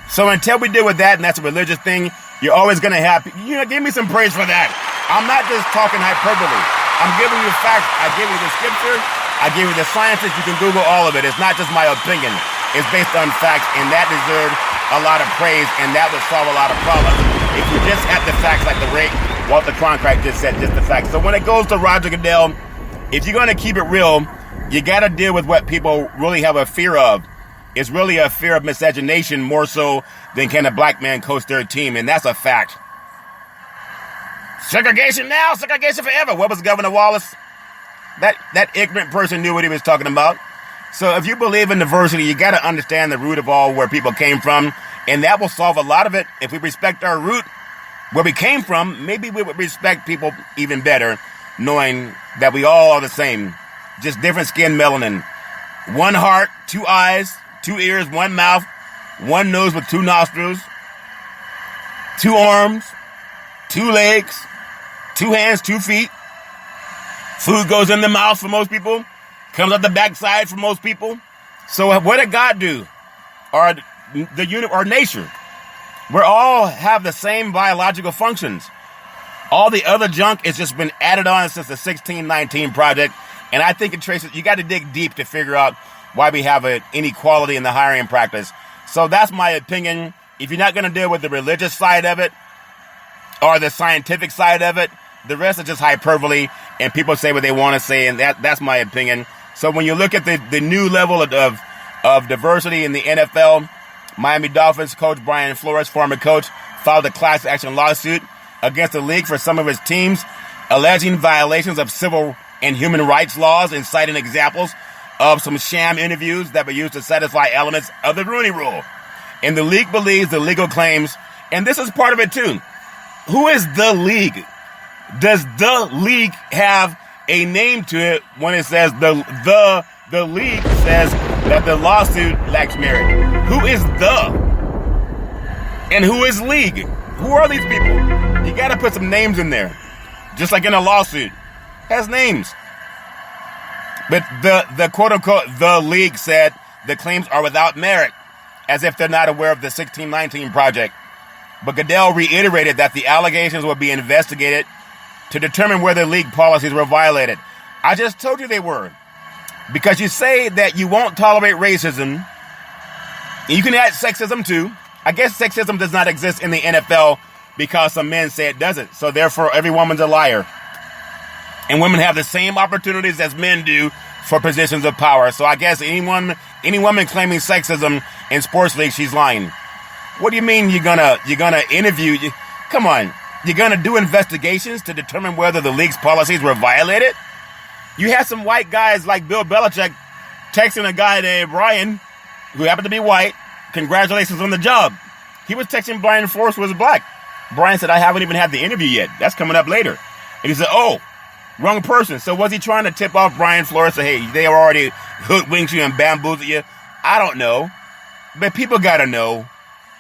So until we deal with that, and that's a religious thing, you're always going to have, give me some praise for that. I'm not just talking hyperbole. I'm giving you facts. I give you the scripture. I give you the sciences. You can Google all of it. It's not just my opinion. It's based on facts, and that deserves a lot of praise, and that would solve a lot of problems. If you just had the facts like the rate Walter Cronkite just said, just the facts. So when it goes to Roger Goodell, if you're going to keep it real, you got to deal with what people really have a fear of. It's really a fear of miscegenation more so than can a black man coach their team, and that's a fact. Segregation now, segregation forever. What was Governor Wallace? That ignorant person knew what he was talking about. So if you believe in diversity, you got to understand the root of all where people came from, and that will solve a lot of it. If we respect our root, where we came from, maybe we would respect people even better, knowing that we all are the same, just different skin melanin. One heart, two eyes, two ears, one mouth, one nose with two nostrils, two arms, two legs, two hands, 2 feet. Food goes in the mouth for most people, comes out the backside for most people. So what did God do? Or the unit or nature? We all have the same biological functions. All the other junk has just been added on since the 1619 project. And I think it traces, you got to dig deep to figure out why we have an inequality in the hiring practice. So that's my opinion. If you're not going to deal with the religious side of it or the scientific side of it, the rest is just hyperbole and people say what they want to say. And that's my opinion. So when you look at the new level of diversity in the NFL, Miami Dolphins coach Brian Flores, former coach, filed a class action lawsuit against the league for some of his teams, alleging violations of civil and human rights laws and citing examples of some sham interviews that were used to satisfy elements of the Rooney Rule. And the league believes the legal claims, and this is part of it too. Who is the league? Does the league have a name to it when it says the league says that the lawsuit lacks merit? Who is the? And who is league? Who are these people? You got to put some names in there. Just like in a lawsuit. Has names. But the quote-unquote the league said the claims are without merit, as if they're not aware of the 1619 project. But Goodell reiterated that the allegations will be investigated to determine whether league policies were violated. I just told you they were. Because you say that you won't tolerate racism. You can add sexism too. I guess sexism does not exist in the NFL because some men say it doesn't. So therefore, every woman's a liar. And women have the same opportunities as men do for positions of power. So I guess any woman claiming sexism in sports leagues, she's lying. What do you mean you're gonna interview? Come on. You're going to do investigations to determine whether the league's policies were violated? You had some white guys like Bill Belichick texting a guy named Brian, who happened to be white, congratulations on the job. He was texting Brian Flores, who was black. Brian said, I haven't even had the interview yet. That's coming up later. And he said, oh, wrong person. So was he trying to tip off Brian Flores? Say, hey, they already hoodwinked you and bamboozled you? I don't know. But people got to know.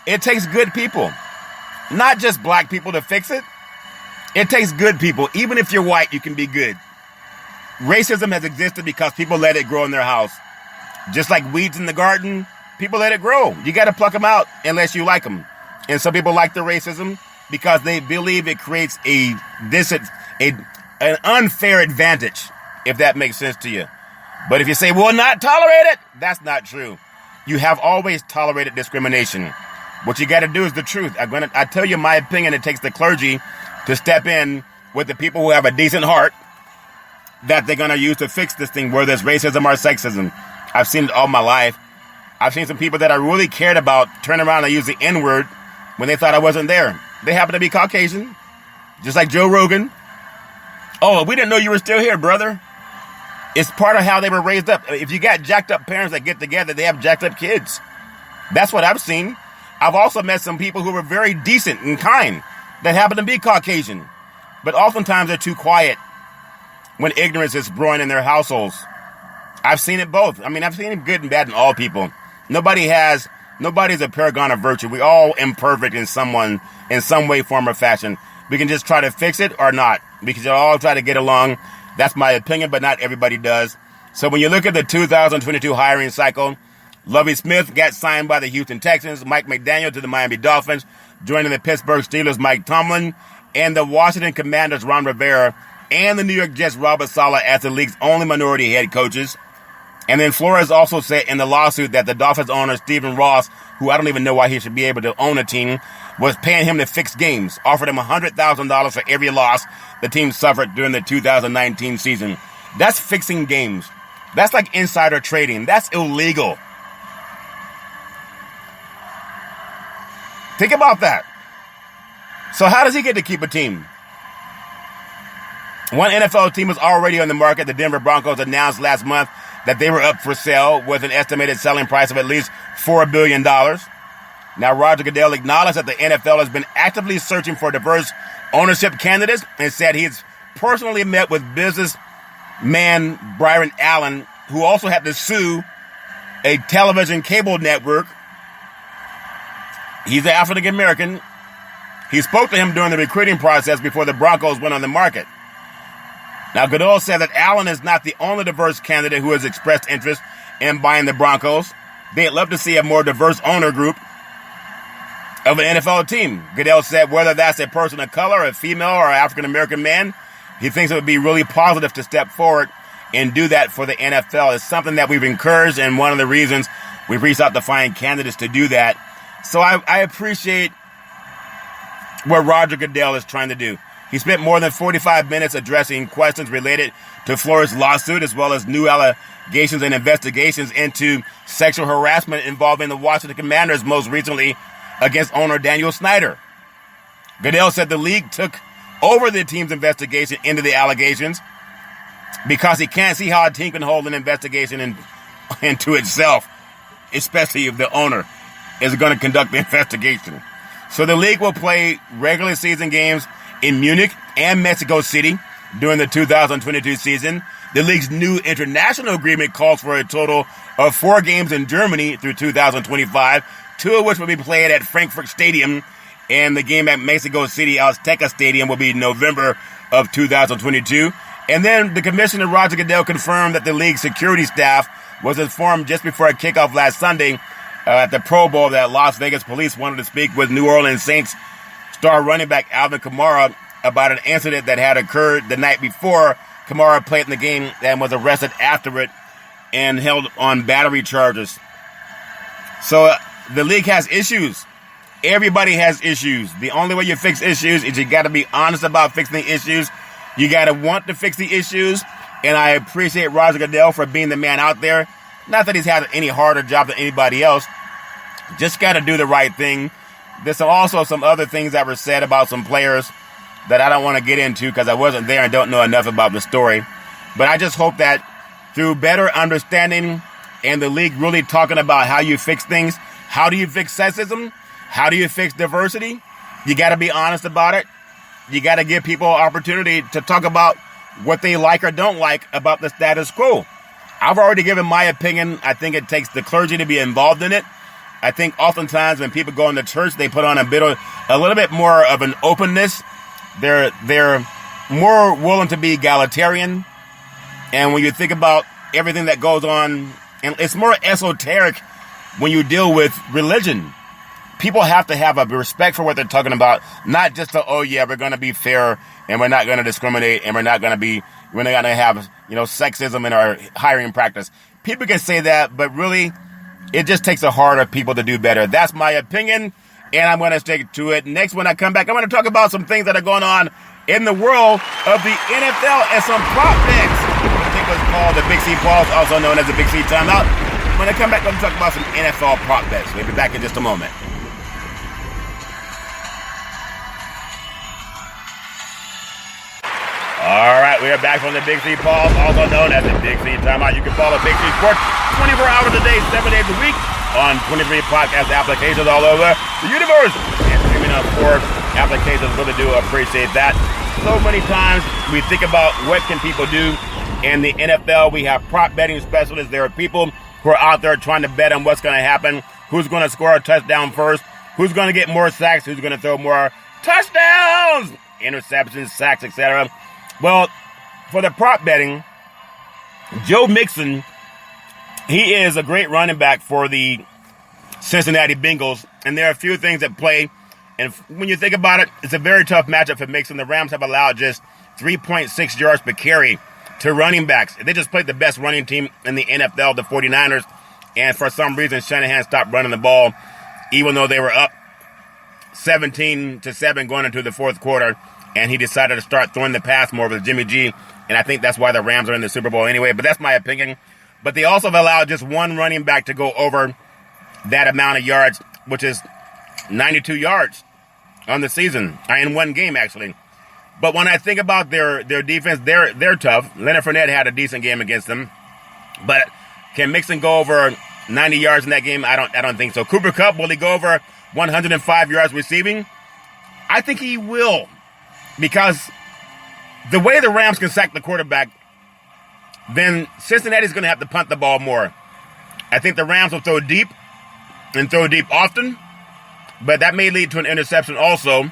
It takes good people. Not just black people to fix it. It takes good people. Even if you're white, you can be good. Racism has existed because people let it grow in their house. Just like weeds in the garden, people let it grow. You got to pluck them out unless you like them. And some people like the racism because they believe it creates an unfair advantage, if that makes sense to you. But if you say, well, not tolerate it, that's not true. You have always tolerated discrimination. What you got to do is the truth. I tell you my opinion. It takes the clergy to step in with the people who have a decent heart that they're going to use to fix this thing, whether it's racism or sexism. I've seen it all my life. I've seen some people that I really cared about turn around and use the N-word when they thought I wasn't there. They happen to be Caucasian, just like Joe Rogan. Oh, we didn't know you were still here, brother. It's part of how they were raised up. If you got jacked up parents that get together, they have jacked up kids. That's what I've seen. I've also met some people who were very decent and kind that happen to be Caucasian. But oftentimes they're too quiet when ignorance is growing in their households. I've seen it both. I mean, I've seen it good and bad in all people. Nobody's a paragon of virtue. We're all imperfect in some way, form, or fashion. We can just try to fix it or not. We can all try to get along. That's my opinion, but not everybody does. So when you look at the 2022 hiring cycle, Lovie Smith got signed by the Houston Texans, Mike McDaniel to the Miami Dolphins, joining the Pittsburgh Steelers, Mike Tomlin, and the Washington Commanders, Ron Rivera, and the New York Jets, Robert Saleh, as the league's only minority head coaches. And then Flores also said in the lawsuit that the Dolphins owner, Stephen Ross, who I don't even know why he should be able to own a team, was paying him to fix games, offered him $100,000 for every loss the team suffered during the 2019 season. That's fixing games. That's like insider trading. That's illegal. Think about that. So how does he get to keep a team? One NFL team was already on the market. The Denver Broncos announced last month that they were up for sale with an estimated selling price of at least $4 billion. Now, Roger Goodell acknowledged that the NFL has been actively searching for diverse ownership candidates and said he's personally met with businessman Byron Allen, who also had to sue a television cable network. He's an African American. He spoke to him during the recruiting process before the Broncos went on the market. Now, Goodell said that Allen is not the only diverse candidate who has expressed interest in buying the Broncos. They'd love to see a more diverse owner group of an NFL team. Goodell said whether that's a person of color, a female, or an African-American man, he thinks it would be really positive to step forward and do that for the NFL. It's something that we've encouraged, and one of the reasons we've reached out to find candidates to do that. So I appreciate what Roger Goodell is trying to do. He spent more than 45 minutes addressing questions related to Flores' lawsuit, as well as new allegations and investigations into sexual harassment involving the Washington Commanders, most recently against owner Daniel Snyder. Goodell said the league took over the team's investigation into the allegations because he can't see how a team can hold an investigation into itself, especially if the owner is going to conduct the investigation. So the league will play regular season games in Munich and Mexico City during the 2022 season. The league's new international agreement calls for a total of 4 games in Germany through 2025, 2 of which will be played at Frankfurt Stadium, and the game at Mexico City Azteca Stadium will be November of 2022. And then the commissioner, Roger Goodell, confirmed that the league's security staff was informed just before a kickoff last Sunday at the Pro Bowl that Las Vegas police wanted to speak with New Orleans Saints star running back Alvin Kamara about an incident that had occurred the night before. Kamara played in the game and was arrested after it and held on battery charges. So the league has issues. Everybody has issues. The only way you fix issues is you got to be honest about fixing the issues. You got to want to fix the issues. And I appreciate Roger Goodell for being the man out there. Not that he's had any harder job than anybody else. Just got to do the right thing. There's also some other things that were said about some players that I don't want to get into because I wasn't there and don't know enough about the story. But I just hope that through better understanding and the league really talking about how you fix things, how do you fix sexism? How do you fix diversity? You got to be honest about it. You got to give people opportunity to talk about what they like or don't like about the status quo. I've already given my opinion. I think it takes the clergy to be involved in it. I think oftentimes when people go into church, they put on a little bit more of an openness. They're more willing to be egalitarian. And when you think about everything that goes on, and it's more esoteric when you deal with religion. People have to have a respect for what they're talking about, not just we're going to be fair and we're not going to discriminate and we're not going to have, sexism in our hiring practice. People can say that, but really, it just takes the heart of people to do better. That's my opinion, and I'm going to stick to it. Next, when I come back, I'm going to talk about some things that are going on in the world of the NFL and some prop bets. I think what's called the Big C Pause, also known as the Big C Timeout. When I come back, I'm going to talk about some NFL prop bets. We'll be back in just a moment. All right, we are back from the Big C Pause, also known as the Big C Timeout. You can follow Big C Sports 24 hours a day, 7 days a week on 23 podcast applications all over the universe. And streaming on 4 applications. Really do appreciate that. So many times we think about what can people do in the NFL. We have prop betting specialists. There are people who are out there trying to bet on what's going to happen, who's going to score a touchdown first, who's going to get more sacks, who's going to throw more touchdowns, interceptions, sacks, etc. Well, for the prop betting, Joe Mixon, he is a great running back for the Cincinnati Bengals, and there are a few things at play. And when you think about it, it's a very tough matchup for Mixon. The Rams have allowed just 3.6 yards per carry to running backs. They just played the best running team in the NFL, the 49ers, and for some reason, Shanahan stopped running the ball, even though they were up 17-7 going into the fourth quarter. And he decided to start throwing the pass more with Jimmy G. And I think that's why the Rams are in the Super Bowl anyway. But that's my opinion. But they also have allowed just one running back to go over that amount of yards, which is 92 yards on the season. In one game, actually. But when I think about their defense, they're tough. Leonard Fournette had a decent game against them. But can Mixon go over 90 yards in that game? I don't think so. Cooper Kupp, will he go over 105 yards receiving? I think he will. Because the way the Rams can sack the quarterback, then Cincinnati's going to have to punt the ball more. I think the Rams will throw deep and throw deep often, but that may lead to an interception also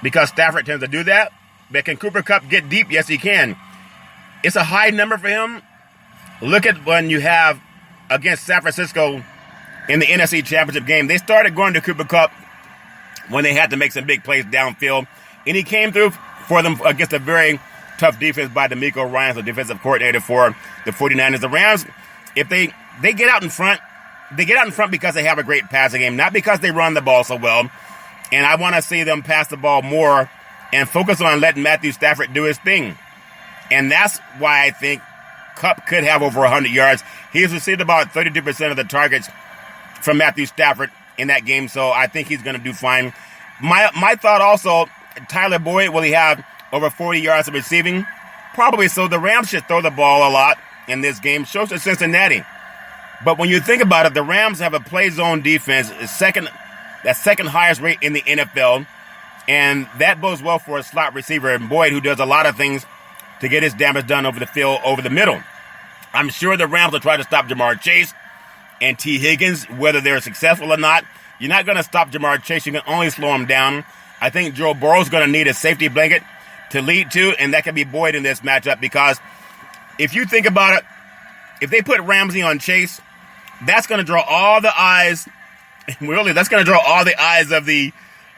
because Stafford tends to do that. But can Cooper Kupp get deep? Yes, he can. It's a high number for him. Look at when you have against San Francisco in the NFC Championship game. They started going to Cooper Kupp when they had to make some big plays downfield. And he came through for them against a very tough defense by DeMeco Ryans, the defensive coordinator for the 49ers. The Rams, if they get out in front, they get out in front because they have a great passing game, not because they run the ball so well. And I want to see them pass the ball more and focus on letting Matthew Stafford do his thing. And that's why I think Kupp could have over 100 yards. He has received about 32% of the targets from Matthew Stafford in that game, so I think he's going to do fine. My thought also, Tyler Boyd, will he have over 40 yards of receiving? Probably so. The Rams should throw the ball a lot in this game. So should Cincinnati. But when you think about it, the Rams have a play zone defense, second highest rate in the NFL, and that bodes well for a slot receiver, and Boyd, who does a lot of things to get his damage done over the field, over the middle. I'm sure the Rams will try to stop Jamar Chase and T. Higgins, whether they're successful or not. You're not going to stop Jamar Chase. You can only slow him down. I think Joe Burrow's going to need a safety blanket to lead to, and that could be Boyd in this matchup, because if you think about it, if they put Ramsey on Chase, that's going to draw all the eyes. Really, that's going to draw all the eyes of the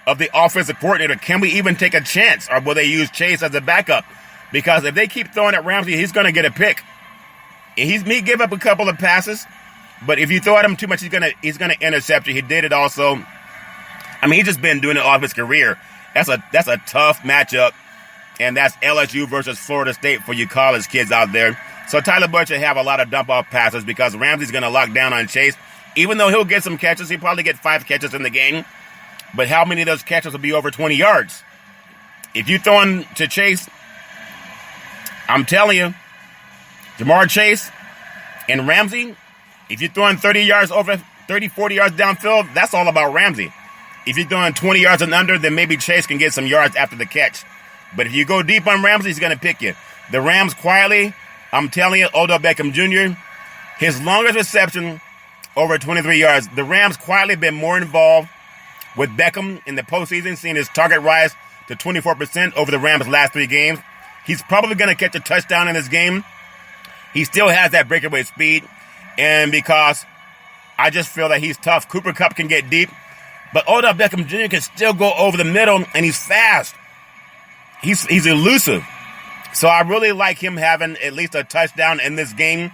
offensive coordinator. Can we even take a chance, or will they use Chase as a backup? Because if they keep throwing at Ramsey, he's going to get a pick. And he may give up a couple of passes, but if you throw at him too much, he's going to intercept you. He did it also. I mean, he's just been doing it all of his career. That's a tough matchup, and that's LSU versus Florida State for you college kids out there. So Tyler Boyd should have a lot of dump-off passes because Ramsey's going to lock down on Chase. Even though he'll get some catches, he'll probably get 5 catches in the game. But how many of those catches will be over 20 yards? If you throw him to Chase, I'm telling you, Jamar Chase and Ramsey, if you're throwing 40 yards downfield, that's all about Ramsey. If you're throwing 20 yards and under, then maybe Chase can get some yards after the catch. But if you go deep on Ramsey, he's going to pick you. The Rams quietly, I'm telling you, Odell Beckham Jr., his longest reception, over 23 yards. The Rams quietly been more involved with Beckham in the postseason, seeing his target rise to 24% over the Rams' last 3 games. He's probably going to catch a touchdown in this game. He still has that breakaway speed. And because I just feel that he's tough, Cooper Kupp can get deep. But Odell Beckham Jr. can still go over the middle, and he's fast. He's elusive. So I really like him having at least a touchdown in this game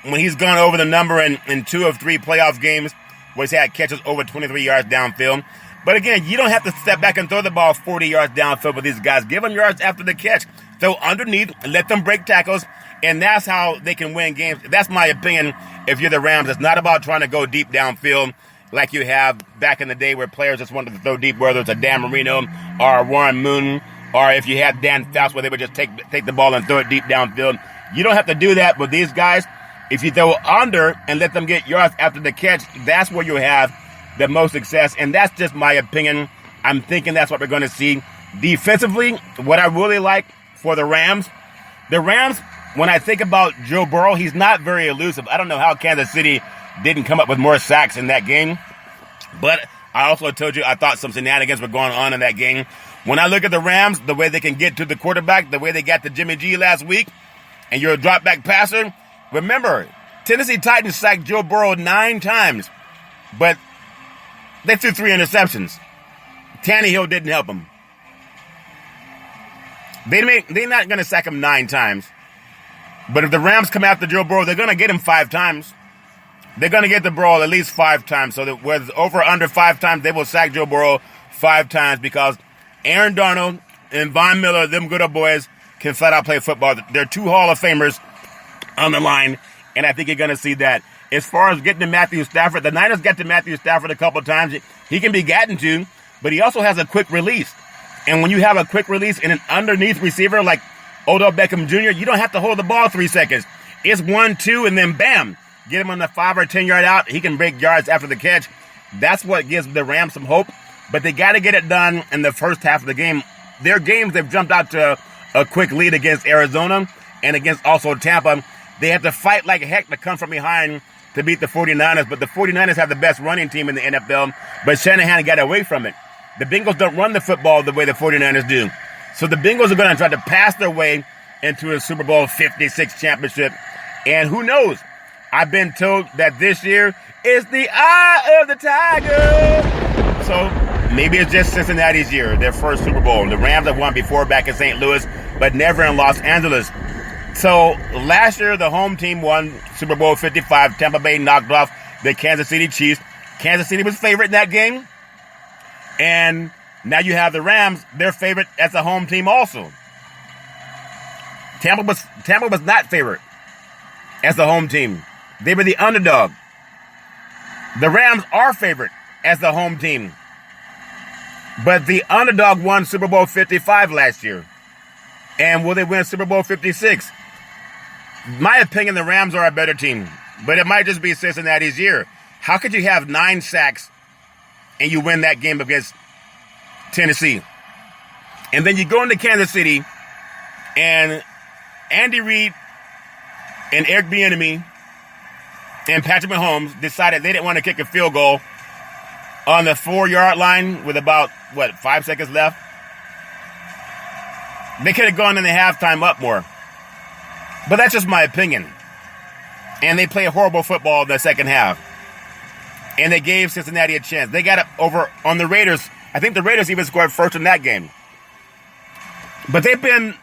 when he's gone over the number in 2 of 3 playoff games where he's had catches over 23 yards downfield. But again, you don't have to step back and throw the ball 40 yards downfield with these guys. Give them yards after the catch. Throw underneath, let them break tackles, and that's how they can win games. That's my opinion if you're the Rams. It's not about trying to go deep downfield like you have back in the day where players just wanted to throw deep, whether it's a Dan Marino or a Warren Moon, or if you had Dan Fouts where they would just take the ball and throw it deep downfield. You don't have to do that with these guys. If you throw under and let them get yards after the catch, that's where you have the most success, and that's just my opinion. I'm thinking that's what we're going to see. Defensively, what I really like for the Rams, when I think about Joe Burrow, he's not very elusive. I don't know how Kansas City didn't come up with more sacks in that game, but I also told you I thought some shenanigans were going on in that game. When I look at the Rams, the way they can get to the quarterback, the way they got to Jimmy G last week, and you're a drop-back passer, remember, Tennessee Titans sacked Joe Burrow 9 times, but they threw 3 interceptions. Tannehill didn't help him. They're not going to sack him 9 times. But if the Rams come after Joe Burrow, they're going to get him 5 times. They're going to get the Burrow at least 5 times. So that whether over or under 5 times, they will sack Joe Burrow 5 times because Aaron Darnold and Von Miller, them good old boys, can flat out play football. They're 2 Hall of Famers on the line, and I think you're going to see that. As far as getting to Matthew Stafford, the Niners got to Matthew Stafford a couple times. He can be gotten to, but he also has a quick release. And when you have a quick release in an underneath receiver like Odell Beckham Jr., you don't have to hold the ball 3 seconds. It's 1, 2, and then bam, get him on the 5 or 10 yard out. He can break yards after the catch. That's what gives the Rams some hope. But they got to get it done in the first half of the game. Their games, they've jumped out to a quick lead against Arizona and against also Tampa. They have to fight like heck to come from behind to beat the 49ers. But the 49ers have the best running team in the NFL. But Shanahan got away from it. The Bengals don't run the football the way the 49ers do. So the Bengals are going to try to pass their way into a Super Bowl 56 championship. And who knows? I've been told that this year is the eye of the tiger. So maybe it's just Cincinnati's year, their first Super Bowl. The Rams have won before back in St. Louis, but never in Los Angeles. So last year, the home team won Super Bowl 55. Tampa Bay knocked off the Kansas City Chiefs. Kansas City was favored in that game. And Now you have the Rams, their favorite as a home team also. Tampa was not favorite as the home team. They were the underdog. The Rams are favorite as the home team. But the underdog won Super Bowl 55 last year. And will they win Super Bowl 56? My opinion, the Rams are a better team. But it might just be Cincinnati's year. How could you have 9 sacks and you win that game against Tennessee? And then you go into Kansas City and Andy Reid and Eric Bieniemy and Patrick Mahomes decided they didn't want to kick a field goal on the 4-yard line with about, 5 seconds left? They could have gone in the halftime up more. But that's just my opinion. And they play horrible football in the second half. And they gave Cincinnati a chance. They got it over on the Raiders. I think the Raiders even scored first in that game. But they've been...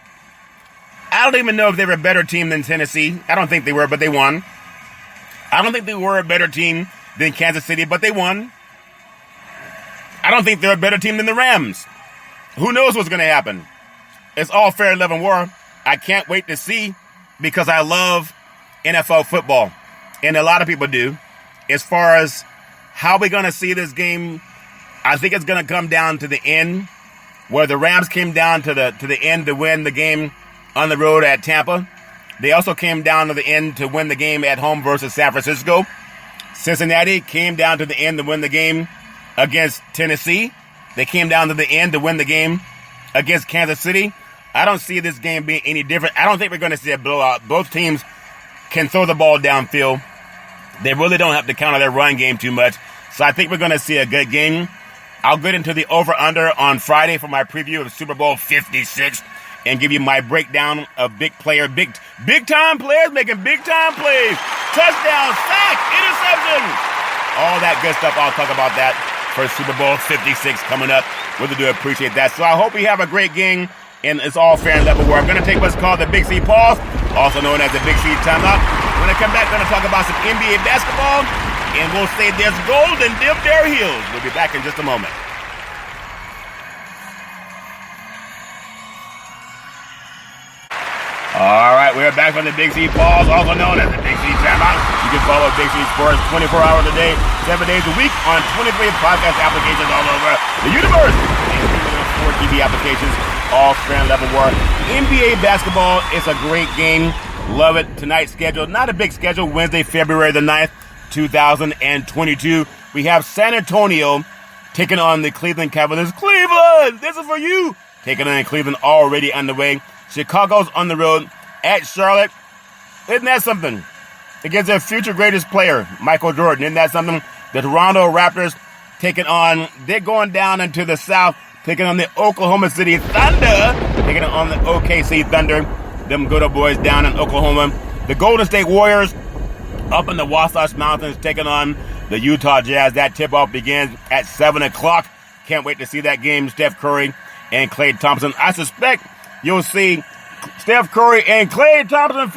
I don't even know if they were a better team than Tennessee. I don't think they were, but they won. I don't think they were a better team than Kansas City, but they won. I don't think they're a better team than the Rams. Who knows what's going to happen? It's all fair in love and war. I can't wait to see because I love NFL football. And a lot of people do. As far as how we're going to see this game, I think it's going to come down to the end, where the Rams came down to the end to win the game on the road at Tampa. They also came down to the end to win the game at home versus San Francisco. Cincinnati came down to the end to win the game against Tennessee. They came down to the end to win the game against Kansas City. I don't see this game being any different. I don't think we're going to see a blowout. Both teams can throw the ball downfield. They really don't have to counter their run game too much. So I think we're going to see a good game. I'll get into the over-under on Friday for my preview of Super Bowl 56 and give you my breakdown of big-time players making big-time plays. Touchdown, sack, interception. All that good stuff. I'll talk about that for Super Bowl 56 coming up. Really do appreciate that. So I hope we have a great game, and it's all fair and level where I'm going to take what's called the Big C pause, also known as the Big C timeout. When I come back, I'm going to talk about some NBA basketball, and we'll say there's gold and dip their heels. We'll be back in just a moment. All right, we're back on the Big C pause, also known as the Big C timeout. You can follow Big C Sports 24 hours a day, 7 days a week on 23 podcast applications all over the universe, and 4 TV applications, all strand level war. NBA basketball is a great game. Love it. Tonight's schedule, not a big schedule. Wednesday, February the 9th, 2022. We have San Antonio taking on the Cleveland Cavaliers. Cleveland, this is for you. Taking on Cleveland already underway. Chicago's on the road at Charlotte. Isn't that something? Against their future greatest player, Michael Jordan. Isn't that something? The Toronto Raptors they're going down into the South, taking on the Oklahoma City Thunder, taking on the OKC Thunder. Them good old boys down in Oklahoma. The Golden State Warriors up in the Wasatch Mountains taking on the Utah Jazz. That tip-off begins at 7 o'clock. Can't wait to see that game. Steph Curry and Klay Thompson. I suspect you'll see Steph Curry and Klay Thompson 4-3.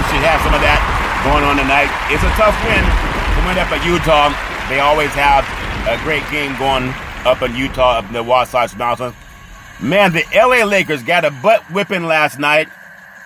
Should have some of that going on tonight. It's a tough win to win up at Utah. They always have a great game going up in Utah, up in the Wasatch Mountains. Man, the LA Lakers got a butt whipping last night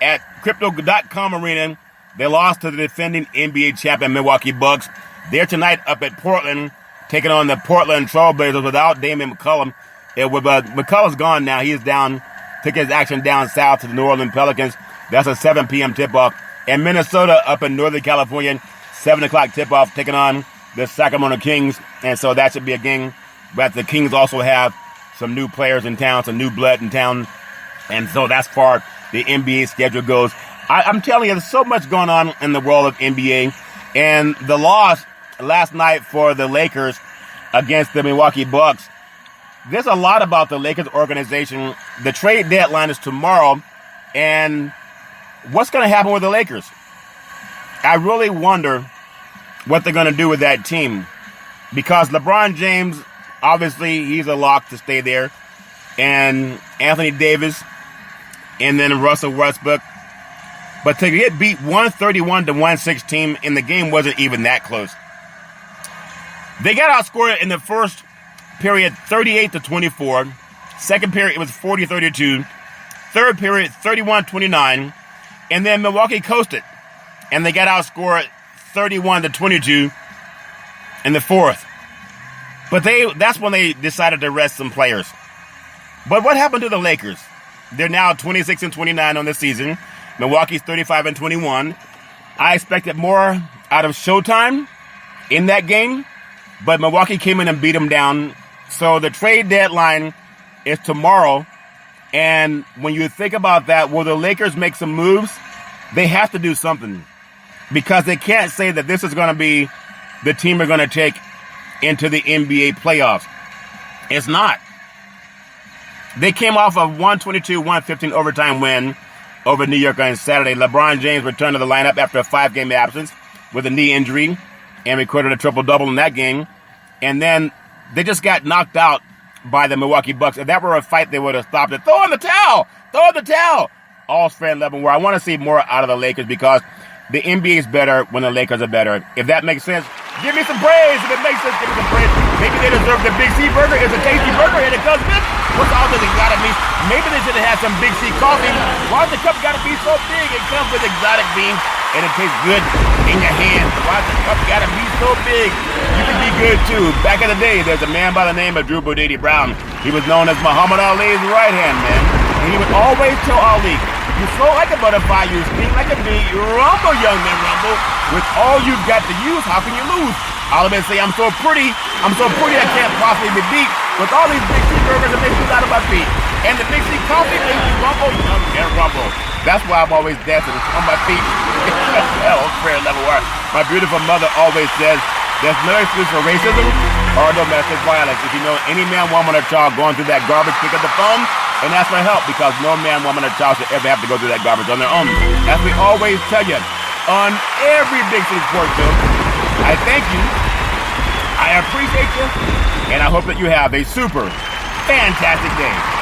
at Crypto.com Arena. They lost to the defending NBA champion Milwaukee Bucks. They're tonight up at Portland, taking on the Portland Trailblazers without Damian McCollum. McCollum's gone now. He is down, took his action down south to the New Orleans Pelicans. That's a 7 p.m. tip-off. And Minnesota up in Northern California, 7 o'clock tip-off, taking on the Sacramento Kings. And so that should be a game. But the Kings also have some new players in town, some new blood in town. And so that's far the NBA schedule goes. I'm telling you, there's so much going on in the world of NBA. And the loss last night for the Lakers against the Milwaukee Bucks, there's a lot about the Lakers organization. The trade deadline is tomorrow. And what's going to happen with the Lakers? I really wonder what they're going to do with that team. Because LeBron James, obviously, he's a lock to stay there. And Anthony Davis, and then Russell Westbrook. But to get beat 131-116, and the game wasn't even that close. They got outscored in the first period 38-24. Second period, it was 40-32. Third period, 31-29. And then Milwaukee coasted. And they got outscored 31-22 in the fourth. But that's when they decided to rest some players. But what happened to the Lakers? They're now 26-29 on the season. Milwaukee's 35-21. I expected more out of Showtime in that game, but Milwaukee came in and beat them down. So the trade deadline is tomorrow. And when you think about that, will the Lakers make some moves? They have to do something, because they can't say that this is going to be the team they're going to take into the NBA playoffs. It's not. They came off a 122-115 overtime win over New York on Saturday. LeBron James returned to the lineup after a 5-game absence with a knee injury and recorded a triple-double in that game. And then they just got knocked out by the Milwaukee Bucks. If that were a fight, they would have stopped it. Throw in the towel! Throw in the towel! All's fair and level, where I want to see more out of the Lakers, because the NBA is better when the Lakers are better. If that makes sense, give me some praise. If it makes sense, give me some praise. Maybe they deserve the Big C burger. It's a tasty burger, and it comes with, what's all this exotic meat? Maybe they should have had some Big C coffee. Why does the cup got to be so big? It comes with exotic beans, and it tastes good in your hands. Why does the cup got to be so big? You can be good, too. Back in the day, there's a man by the name of Drew Bodady Brown. He was known as Muhammad Ali's right-hand man, and he would always tell Ali, you flow like a butterfly, you sting like a bee, you rumble, young man, rumble. With all you've got to use, how can you lose? All of them say, I'm so pretty I can't possibly be beat. With all these Big C burgers that make food out of my feet. And the Big C coffee makes you rumble, young man, rumble. That's why I'm always dancing on my feet. Hell, fair level work. My beautiful mother always says, there's no excuse for racism or domestic violence. If you know any man, woman, or child going through that garbage, pick up the phone and ask for help, because no man, woman, or child should ever have to go through that garbage on their own. As we always tell you on every Big City Sports Show, I thank you, I appreciate you, and I hope that you have a super fantastic day.